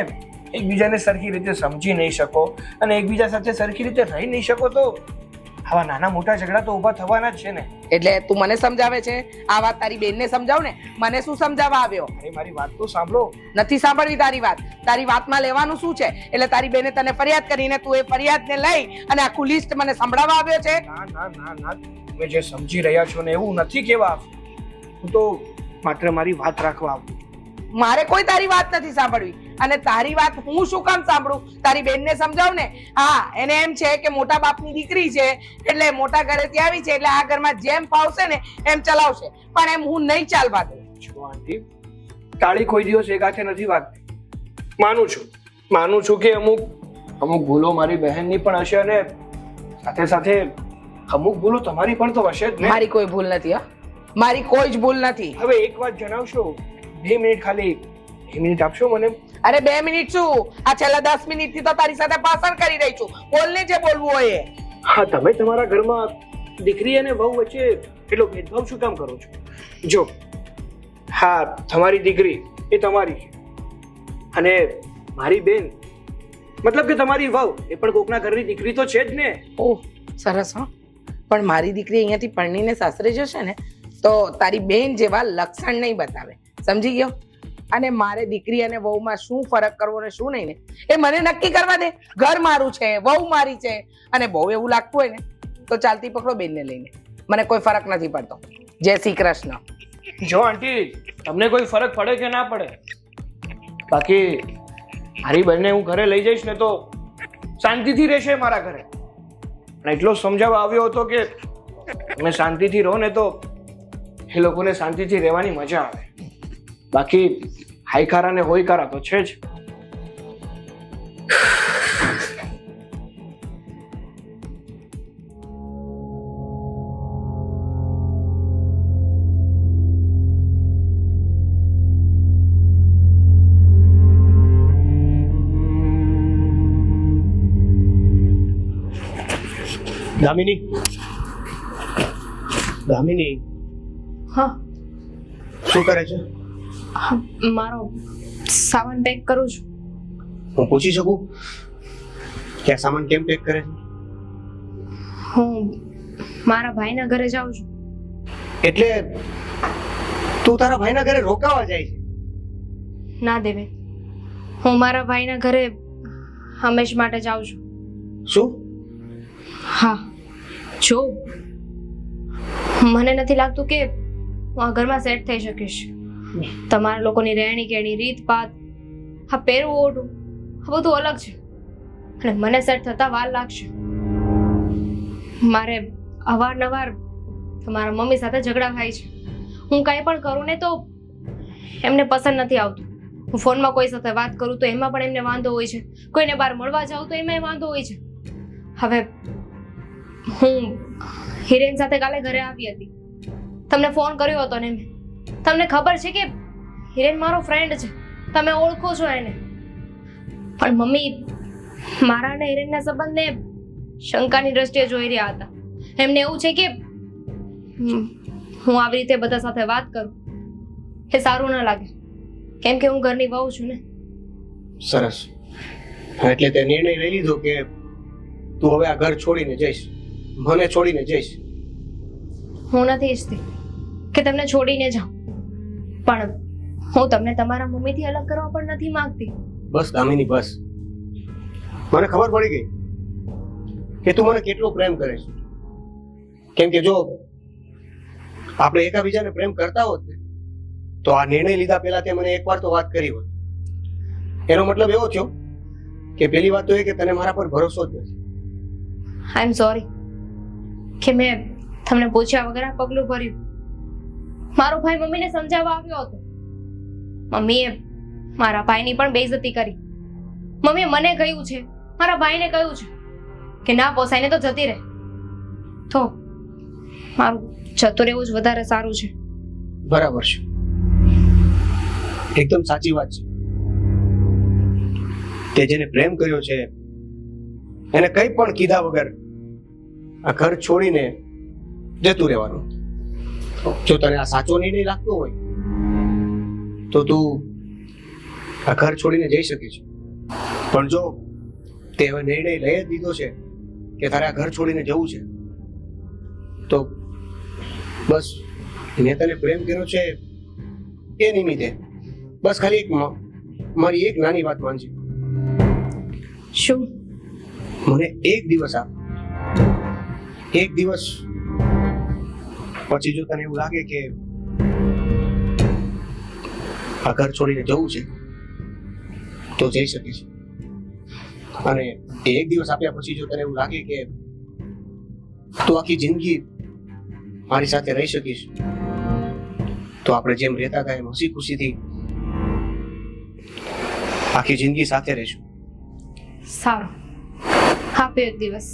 એકબીજાને સરખી રીતે સમજી નહીં શકો અને એકબીજા સાથે સરખી રીતે રહી નહીં શકો તો આવા નાના મોટા ઝઘડા તો ઊભા થવાના જ છે ને. એટલે તું મને સમજાવે છે? આ વાત તારી બેનને સમજાવ ને. મને શું સમજાવવા આવ્યો? અરે મારી વાત તો સાંભળો. નથી સાંભળવી તારી વાત. તારી વાતમાં લેવાનું શું છે? એટલે તારી બેને તને ફરિયાદ કરીને તું એ ફરિયાદને લઈ અને આખું લિસ્ટ મને સંભળાવવા આવ્યો છે? ના ના ના ના તમે જે સમજી રહ્યા છો ને એવું નથી કેવા. હું તો માત્ર મારી વાત રાખવા આવ્યો. મારે કોઈ તારી વાત નથી સાંભળવી અને તારી વાત હું શું કામ સાંભળું? તારી બેનને સમજાવ ને. હા, એને એમ છે કે મોટા બાપની દીકરી છે એટલે મોટા ઘરેથી આવી છે એટલે આ ઘરમાં જેમ ફાવશે ને એમ ચલાવશે, પણ એમ હું નહીં ચાલવા દઉં. જો આંટી તાળી કોઈ દિવસ એક હાથે નથી વાગતી. માનું છું કે અમુક ભૂલો મારી બહેનની પણ હશે અને સાથે સાથે અમુક ભૂલો તમારી પણ તો હશે જ ને. મારી કોઈ ભૂલ નથી. મારી કોઈ જ ભૂલ નથી. હવે એક વાત જણાવશો? 2 મિનિટ ખાલી 2 મિનિટ આપશો મને? અરે 2 મિનિટ શું, આ છેલ્લા 10 મિનિટ થી તો તારી સાથે ભાષણ કરી રહી છું. બોલને જે બોલવું હોય એ. હા, તમે તમારા ઘરમાં દીકરી અને વહુ વચ્ચે એટલો ભેદભાવ શું કામ કરો છો? જો હા, તમારી દીકરી એ તમારી છે અને મારી બેન મતલબ કે તમારી વહુ એ પણ કોકના ઘરની દીકરી તો છે જ ને. ઓહ સરસ. હા, પણ મારી દીકરી અહીંયાથી પરણીને સાસરે જશે ને તો તારી બેન જેવા લક્ષણ નહીં બતાવે. સમજી ગયો? અને મારે દીકરી અને વહુમાં શું ફરક કરવો ને શું નહીં ને એ મને નક્કી કરવા દે. ઘર મારું છે, વહુ મારી છે અને બહુ એવું લાગતું હોય ને તો ચાલતી પકડો બેનને લઈને. મને કોઈ ફરક નથી પડતો. જય શ્રી કૃષ્ણ. જો આંટી તમને કોઈ ફરક પડે કે ના પડે, બાકી મારી બંને હું ઘરે લઈ જઈશ ને તો શાંતિથી રહેશે મારા ઘરે. અને એટલો સમજાવવા આવ્યો હતો કે તમે શાંતિથી રહો ને તો એ લોકોને શાંતિથી રહેવાની મજા આવે. બાકી હાઈકારા ને હોઈકારા તો છે જ. દામિની હા, શું કરે છે? મારો સામાન પેક કરું છું. હું પૂછી શકું કે આ સામાન કેમ પેક કરે છે? હું મારા ભાઈના ઘરે જાઉં છું. એટલે તું તારા ભાઈના ઘરે રોકાવા જાય છે? ના દેવે, હું મારા ભાઈના ઘરે હંમેશ માટે જાઉં છું. શું? હા, જો મને નથી લાગતું કે હું આ ઘરમાં સેટ થઈ શકીશ. તમારા લોકોની રહેણી કેણી, રીત પાત, હા પહેરવું ઓઢવું આ બધું અલગ છે અને મને સેટ થતા વાર લાગશે. મારે અવારનવાર તમારા મમ્મી સાથે ઝઘડા થાય છે. હું કાંઈ પણ કરું ને તો એમને પસંદ નથી આવતું. હું ફોનમાં કોઈ સાથે વાત કરું તો એમાં પણ એમને વાંધો હોય છે. કોઈને બહાર મળવા જાઉં તો એમાં વાંધો હોય છે. હવે હું હિરેન સાથે કાલે ઘરે આવી હતી. તમને ફોન કર્યો હતો ને મેં. તમને ખબર છે કે હિરેન મારો ફ્રેન્ડ છે, તમે ઓળખો છો એને. પણ મમ્મી મારા અને હિરેનના સંબંધને શંકાની દ્રષ્ટિએ જોઈ રહ્યા હતા. એમને એવું છે કે હું આવી રીતે બધા સાથે વાત કરું એ સારું ન લાગે, કેમ કે હું ઘરની વહુ છું ને. સરસ. એટલે તે નિર્ણય લઈ લીધો કે તું હવે આ ઘર છોડીને જઈશ, મને છોડીને જઈશ. હું નથી ઈચ્છતી કે તમને છોડીને જાઉં, પણ હું તમને તમારા મમ્મીથી અલગ કરવા પણ નથી માંગતી. બસ દામિની બસ. મને ખબર પડી ગઈ કે તું મને કેટલો પ્રેમ કરે છે. કેમ કે જો આપણે એકાબીજાને પ્રેમ કરતા હોત ને તો આ નિર્ણય લીધા પહેલા તે મને એકવાર તો વાત કરી હોત. એનો મતલબ એવો થયો કે પહેલી વાત તો એ કે તને મારા પર ભરોસો જ નથી. આઈ એમ સોરી કે મેં તમને પૂછ્યા વગર આ પગલું ભર્યું. મારો ભાઈ મમ્મીને સમજાવવા આવ્યો હતો. મમ્મીએ મારા ભાઈની પણ બેઇજ્જતી કરી. મમ્મીએ મને કહ્યું છે, મારા ભાઈને કહ્યું છે કે ના પોસાય ને તો જતી રહે. તો મારું જતું રહેવું જ વધારે સારું છે. બરાબર છે, એકદમ સાચી વાત છે. તે જેને પ્રેમ કર્યો છે એને કંઈ પણ કીધા વગર આ ઘર છોડીને જતું રહેવાનું. જો તને આ સાચો નિર્ણય લાગતો હોય તો તું આ ઘર છોડીને જઈ શકીશ. પણ જો તે હવે નિર્ણય લઈ જ દીધો છે કે તારે આ ઘર છોડીને જવું છે, તો બસ મેં તને પ્રેમ કર્યો છે એ નિમિત્તે બસ ખાલી મારી એક નાની વાત માનજે. શું? મને એક દિવસ આપ. એક દિવસ પછી જો તને એવું લાગે કે આ ઘર છોડીને જવું છે તો જઈ શકે છે. અને એક દિવસ આપ્યા પછી જો તને એવું લાગે કે તું આખી જિંદગી મારી સાથે રહી શકીશ તો આપણે જેમ રહેતા હતા એમ હસી ખુશીથી આખી જિંદગી સાથે રહીશું. સારું, આપ્યો એક દિવસ.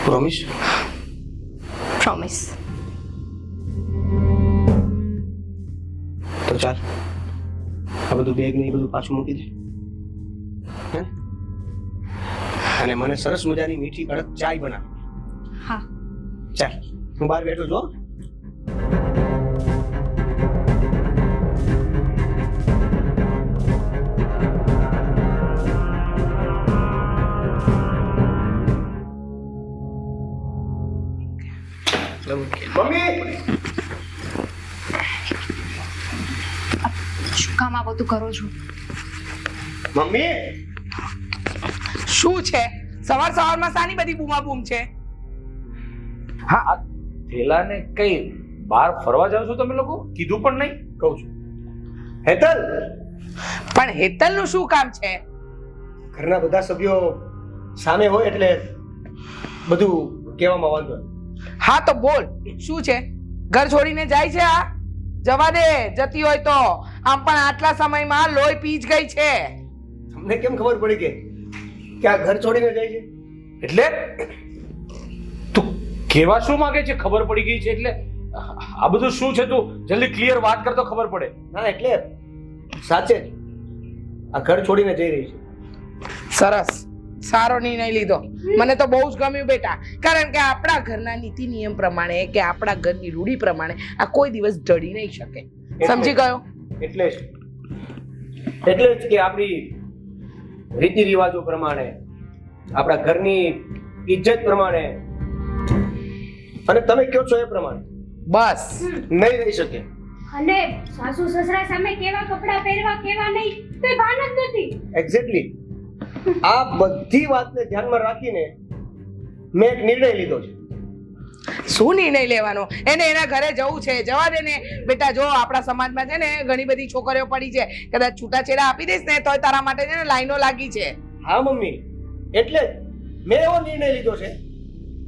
પ્રોમિસ? પ્રોમિસ. તો ચાલ આ બધું બેગ ને એ બધું પાછું મૂકી દે, હે? અને મને સરસ મજાની મીઠી કડક ચાય બનાવ. હા. ચાલ હું બહાર બેઠો છું. મમ્મી, શું કામ આ બધું કરો છો? મમ્મી, શું છે? સવાર સવારમાં સાની બધી બૂમાબૂમ છે? હા, આ થેલાને કઈ બહાર ફરવા જાવ છો તમે લોકો? કીધું પણ નહીં. કહું છું હેતલ, પણ હેતલનું શું કામ છે? ઘરના બધા સભ્યો સામે હોય એટલે બધું કહેવામાં વાંધો નહીં. હા તો બોલ, શું છે? ઘર છોડીને જાય છે આ? જવા દે, જતી હોય તો. આમ પણ આટલા સમયમાં લોહી પી જ ગઈ છે. તમને કેમ ખબર પડી કે આ ઘર છોડીને જાય છે? એટલે તું કેવા શું માંગે છે? ખબર પડી ગઈ છે એટલે આ બધું શું છે? તું જલ્દી ક્લિયર વાત કર તો ખબર પડે. ના એટલે સાચે જ આ ઘર છોડીને જઈ રહી છે. સરસ, સારો નિર્ણય લીધો. મને તો બહુ જ ગમ્યું બેટા, કારણ કે આપણા ઘરના નીતિ નિયમ પ્રમાણે કે આપણા ઘરની રૂઢી પ્રમાણે આ કોઈ દિવસ ઢળી નહીં શકે. સમજી ગયો? એટલે જ કે આપણી રીતિ રિવાજો પ્રમાણે, આપણા ઘરની ઇજ્જત પ્રમાણે અને તમે કહો છો એ પ્રમાણે બસ. નહીં રહી શકે. અને સાસુ સસરા સામે કેવા કપડાં પહેરવા કેવા નહીં તે ભાન જ નથી. એક્ઝેક્ટલી આ બધી વાતને ધ્યાનમાં રાખીને મેં એક નિર્ણય લીધો છે. શું નિર્ણય લેવાનો? એને એના ઘરે જવું છે, જવા દે ને બેટા. જો આપણા સમાજમાં છે ને ઘણી બધી છોકરીઓ પડી છે, કદાચ છૂટાછેડા આપી દઈશ ને તોય તારા માટે છે ને લાઈનો લાગી છે. હા મમ્મી, એટલે જ મેં એવો નિર્ણય લીધો છે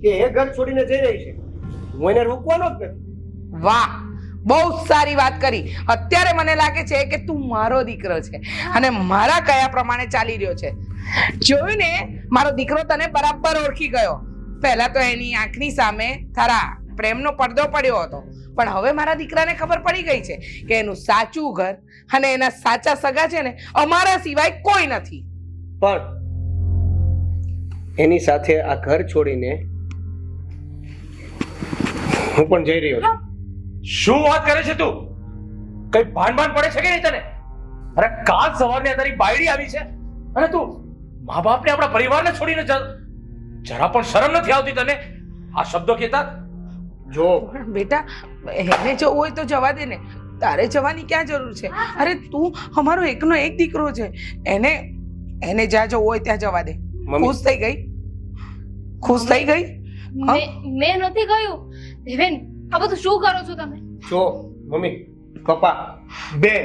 કે એ ઘર છોડીને જઈ રહી છે, હું એને રોકવાનો જ નથી. વાહ, બહુ જ સારી વાત કરી. અત્યારે મને લાગે છે કે તું મારો દીકરો છે અને મારા કયા પ્રમાણે ચાલી રહ્યો છે. જોયું ને, મારો દીકરો તને બરાબર ઓળખી ગયો. પહેલા તો એની આંખની સામે તારા પ્રેમનો પડદો પડ્યો હતો, પણ હવે મારા દીકરાને ખબર પડી ગઈ છે કે એનું સાચું ઘર અને એના સાચા સગા છે ને અમારા સિવાય કોઈ નથી. પણ એની સાથે આ ઘર છોડીને હું પણ જઈ રહ્યો છું. શું વાત કરે છે તું? કઈ ભાન પડે છે કે નહીં તને? અરે કાલ સવારની તારી બાયડી આવી છે અને તું મા બાપને આપણા પરિવારને છોડીને જરા પણ શરમ નથી આવતી તને આ શબ્દો કહેતા? જો પણ બેટા, એને જવું હોય તો જવા દે ને, તારે જવાની ક્યાં જરૂર છે? અરે તું અમારો એકનો એક દીકરો છે, એને જ્યાં જવું હોય ત્યાં જવા દે. મમ્મી. ખુશ થઈ ગઈ? ખુશ થઈ ગઈ? મેં નથી કહ્યું. દેવેન, આ બધું શું કરો છો તમે? જો મમ્મી, પપ્પા, બેન,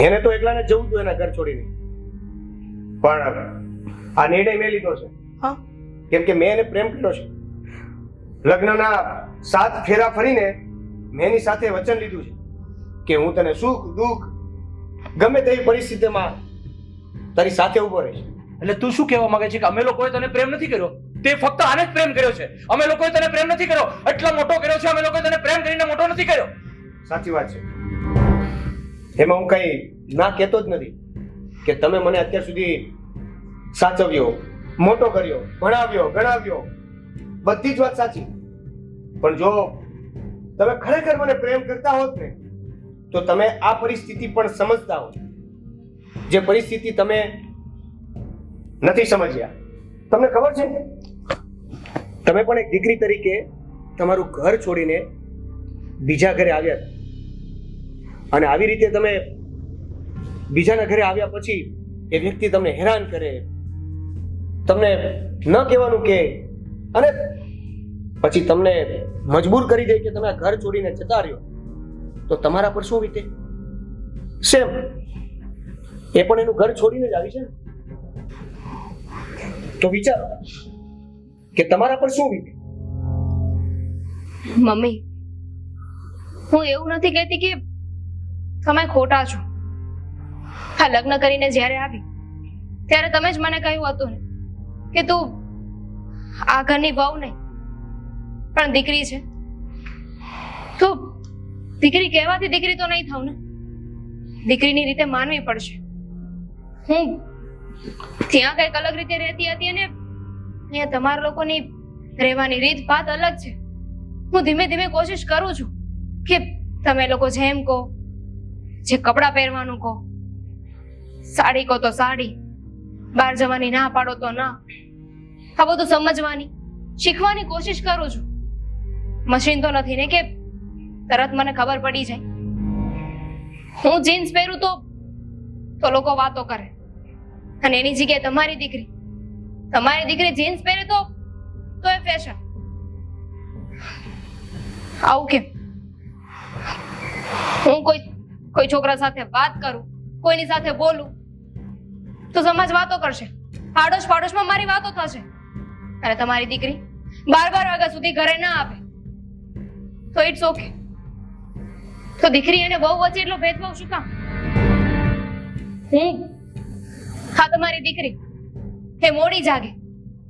એને તો એકલાને જવું હતું એના ઘર છોડીને, પણ આ નિર્ણય મેં લીધો છે. હા, કેમ કે મેં એને પ્રેમ કર્યો છે. લગ્નના 7 ફેરા ફરીને મેં એની સાથે વચન લીધું છે કે હું તને સુખ દુઃખ ગમે તેવી પરિસ્થિતિમાં તારી સાથે ઊભો રહીશ. એટલે તું શું કહેવા માંગે છે કે અમે લોકોએ તને પ્રેમ નથી કર્યો? તે ફક્ત આને જ પ્રેમ કર્યો છે. અમે લોકોએ તને પ્રેમ નથી કર્યો, એટલો મોટો કર્યો છે. અમે લોકોએ તને પ્રેમ કરીને મોટો નથી કર્યો. સાચી વાત છે. એમાં હું કઈ ના કહેતો જ નથી કે તમે મને અત્યાર સુધી સાચવ્યો, મોટો કર્યો, ભણાવ્યો, ગણાવ્યો, બધી જ વાત સાચી. પણ જો તમે ખરેખર મને પ્રેમ કરતા હોત ને તો તમે આ પરિસ્થિતિ પણ સમજતા હોત, જે પરિસ્થિતિ તમે નથી સમજ્યા. તમને ખબર છે, તમે પણ એક દીકરી તરીકે તમારું ઘર છોડીને બીજા ઘરે આવ્યા હતા, અને આવી રીતે તમે બીજાના ઘરે આવ્યા પછી એ વ્યક્તિ તમને હેરાન કરે, તમને ન કહેવાનું કહે, અને પછી તમને મજબૂર કરી દે કે તમે આ ઘર છોડીને જતા રહ્યો, તો તમારા પર શું વીતે? સેમ એ પણ એનું ઘર છોડીને જ આવી છે ને. તો વિચારો કે તમારા પર શું વીતે. મમ્મી, હું એવું નથી કહેતી કે તમે ખોટા છો. આ લગ્ન કરીને જ્યારે આવી ત્યારે તમે જ મને કહ્યું હતું ને કે તું આ ઘરની વહુ નહીં પણ દીકરી છે. તો દીકરી કહેવાથી દીકરી તો નહીં થાવ ને, દીકરીની રીતે માનવી પડશે. હું ત્યાં કઈક અલગ રીતે રહેતી હતી અને અહીંયા તમારા લોકોની રહેવાની રીત ભાત અલગ છે. હું ધીમે ધીમે કોશિશ કરું છું કે તમે લોકો જેમ કહો, જે કપડાં પહેરવાનું કહો, સાડી કહો તો સાડી, બહાર જવાની ના પાડો તો ના, આ બધું સમજવાની શીખવાની કોશિશ કરું છું. મશીન તો નથી ને કે તરત મને ખબર પડી જાય. હું જીન્સ પહેરું તો લોકો વાતો કરે, અને એની જગ્યાએ તમારી દીકરી જીન્સ પહેરે તો એ ફેશન. આવું કેમ? હું કોઈ છોકરા સાથે વાત કરું, કોઈની સાથે બોલું તો સમાજ વાતો કરશે, પાડોશમાં મારી વાતો થશે, અને તમારી દીકરી 12 વાગ્યા સુધી ઘરે ના આવે તો ઇટ્સ ઓકે. તો દીકરી અને વહુ વચ્ચે એટલો ભેદભાવ શું કામ? હા, તમારી દીકરી એ મોડી જાગે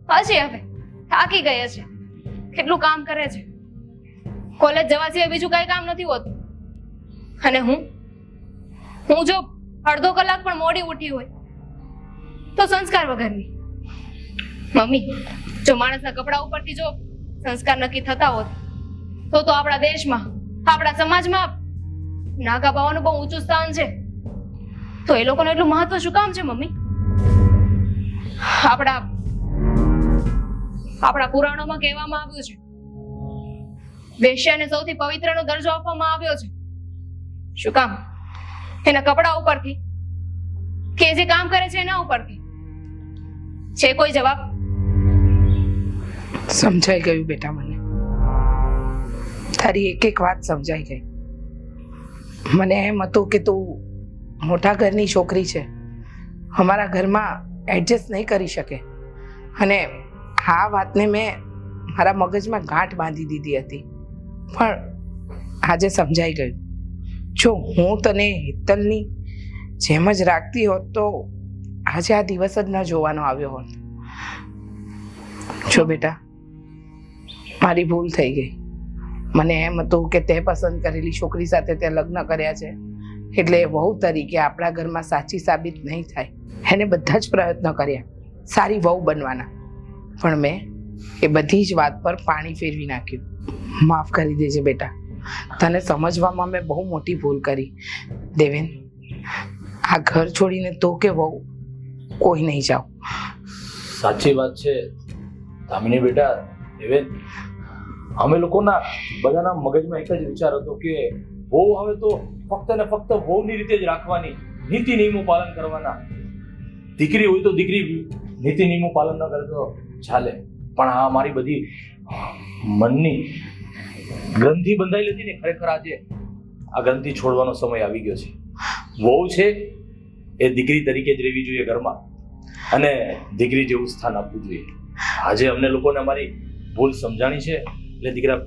હશે, હવે થાકી ગઈ હશે, કેટલું કામ કરે છે, કોલેજ જવા સિવાય બીજું કઈ કામ નથી હોતું. અને હું જો અડધો કલાક પણ મોડી ઉઠી હોય તો સંસ્કાર વગરની. મમ્મી, જો માણસના કપડા ઉપરથી જો સંસ્કાર નક્કી થતા હોત તો આપણા દેશમાં, આપણા સમાજમાં નાગા બાવાનું બહુ ઊંચું સ્થાન છે. તો એ લોકોનું એટલું મહત્વ શું કામ છે મમ્મી? આપણા પુરાણોમાં કહેવામાં આવ્યું છે, વેશ્યાને સૌથી પવિત્રનો દરજ્જો આપવામાં આવ્યો છે. શું કામ? એના કપડા ઉપરથી કે જે કામ કરે છે એના ઉપરથી? છે કોઈ જવાબ? સમજાઈ ગયું બેટા, મને તારી એક એક વાત સમજાઈ ગઈ. મને એમ હતું કે તું મોટા ઘરની છોકરી છે, અમારા ઘરમાં એડજસ્ટ નહીં કરી શકે, અને આ વાતને મેં મારા મગજમાં ગાંઠ બાંધી દીધી હતી. પણ આજે સમજાઈ ગયું. જો હું તને હેતલની જેમ જ રાખતી હોત તો આજે આ દિવસ જ ન જોવાનો આવ્યો હોત. જો બેટા, મારી ભૂલ થઈ ગઈ. મને એમ હતું કે તે પસંદ કરેલી છોકરી સાથે તે લગ્ન કર્યા છે એટલે વહુ તરીકે આપણા ઘરમાં સાચી સાબિત નહીં થાય. એને બધા જ પ્રયત્ન કર્યા સારી વહુ બનવાના, પણ મેં એ બધી જ વાત પર પાણી ફેરવી નાખ્યું. માફ કરી દેજે બેટા, તને સમજવામાં મેં બહુ મોટી ભૂલ કરી. દેવેન, આ ઘર છોડીને તો કે વહુ કોઈ નહીં જાઓ. સાચી વાત છે દામિની બેટા. દેવેન, અમે લોકોના બધાના મગજમાં એક જ વિચાર હતો કે વહુ આવે તો ફક્ત ને ફક્ત વહુની રીતે જ રાખવાની, નીતિ નિયમો પાલન કરવાના. દીકરી હોય તો દીકરી નીતિ નિયમો પાલન ન કરે તો ચાલે. પણ આ મારી બધી મનની ગ્રંથિ બંધાયેલી હતી ને, ખરેખર આજે આ ગ્રંથિ છોડવાનો સમય આવી ગયો છે. વહુ છે એ દીકરી તરીકે જ રહેવી જોઈએ ઘરમાં, અને દીકરી જેવું સ્થાન આપવું જોઈએ. આજે અમને લોકોને અમારી ભૂલ સમજાણી છે, એટલે દીકરા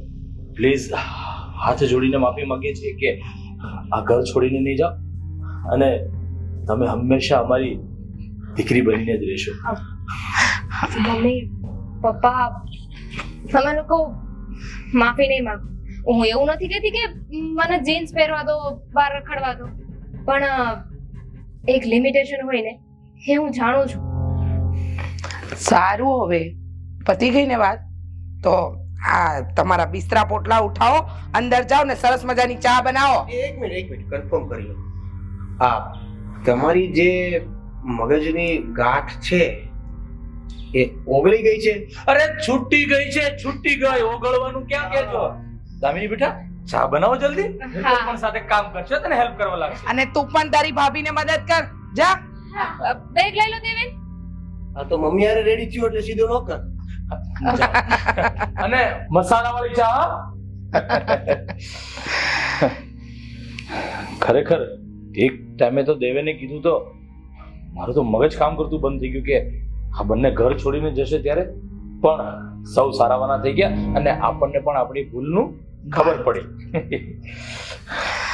પ્લીઝ હાથ જોડીને માફી માંગીએ છીએ કે આ ઘર છોડીને નહીં જાઓ, અને તમે હંમેશા અમારી દીકરી બનીને જ રહેશો. મમ્મી, પપ્પા, તમે લોકો માફી નહીં માંગો. હું એવું નથી કહેતી કે મને જીન્સ પહેરવા દો, બહાર રખડવા દો, પણ એક લિમિટેશન હોય ને એ હું જાણું છું. સારું, હવે પતી ગઈ ને વાત, તો આ તમારા બિસ્તરા પોટલા ઉઠાવો, અંદર જાઓ ને સરસ મજાની ચા બનાવો. એક મિનિટ કન્ફર્મ કરી લો. આ તમારી જે મગજની ગાંઠ છે એ ઓગળી ગઈ છે? અરે છૂટી ગઈ છે, છૂટી ગઈ. ઓગળવાનું ક્યાં કેજો. દામિની બેટા ચા બનાવો જલ્દી. હું પણ સાથે કામ કરશે તને હેલ્પ કરવા લાગશે. અને તું પણ તારી ભાભીને મદદ કર, જા. બેગ લઈ લો દેવેન. આ તો મમ્મી હારે રેડી થયો એટલે સીધો નો કર. અને મસાલા વાળી ચા હો. ખરેખર એક ટાઈમે તો દેવેને કીધું તો મારું તો મગજ કામ કરતું બંધ થઈ ગયું કે આ બંને ઘર છોડીને જશે ત્યારે, પણ સૌ સારાવાના થઈ ગયા અને આપણને પણ આપણી ભૂલનું ખબર પડી.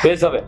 બેસ હવે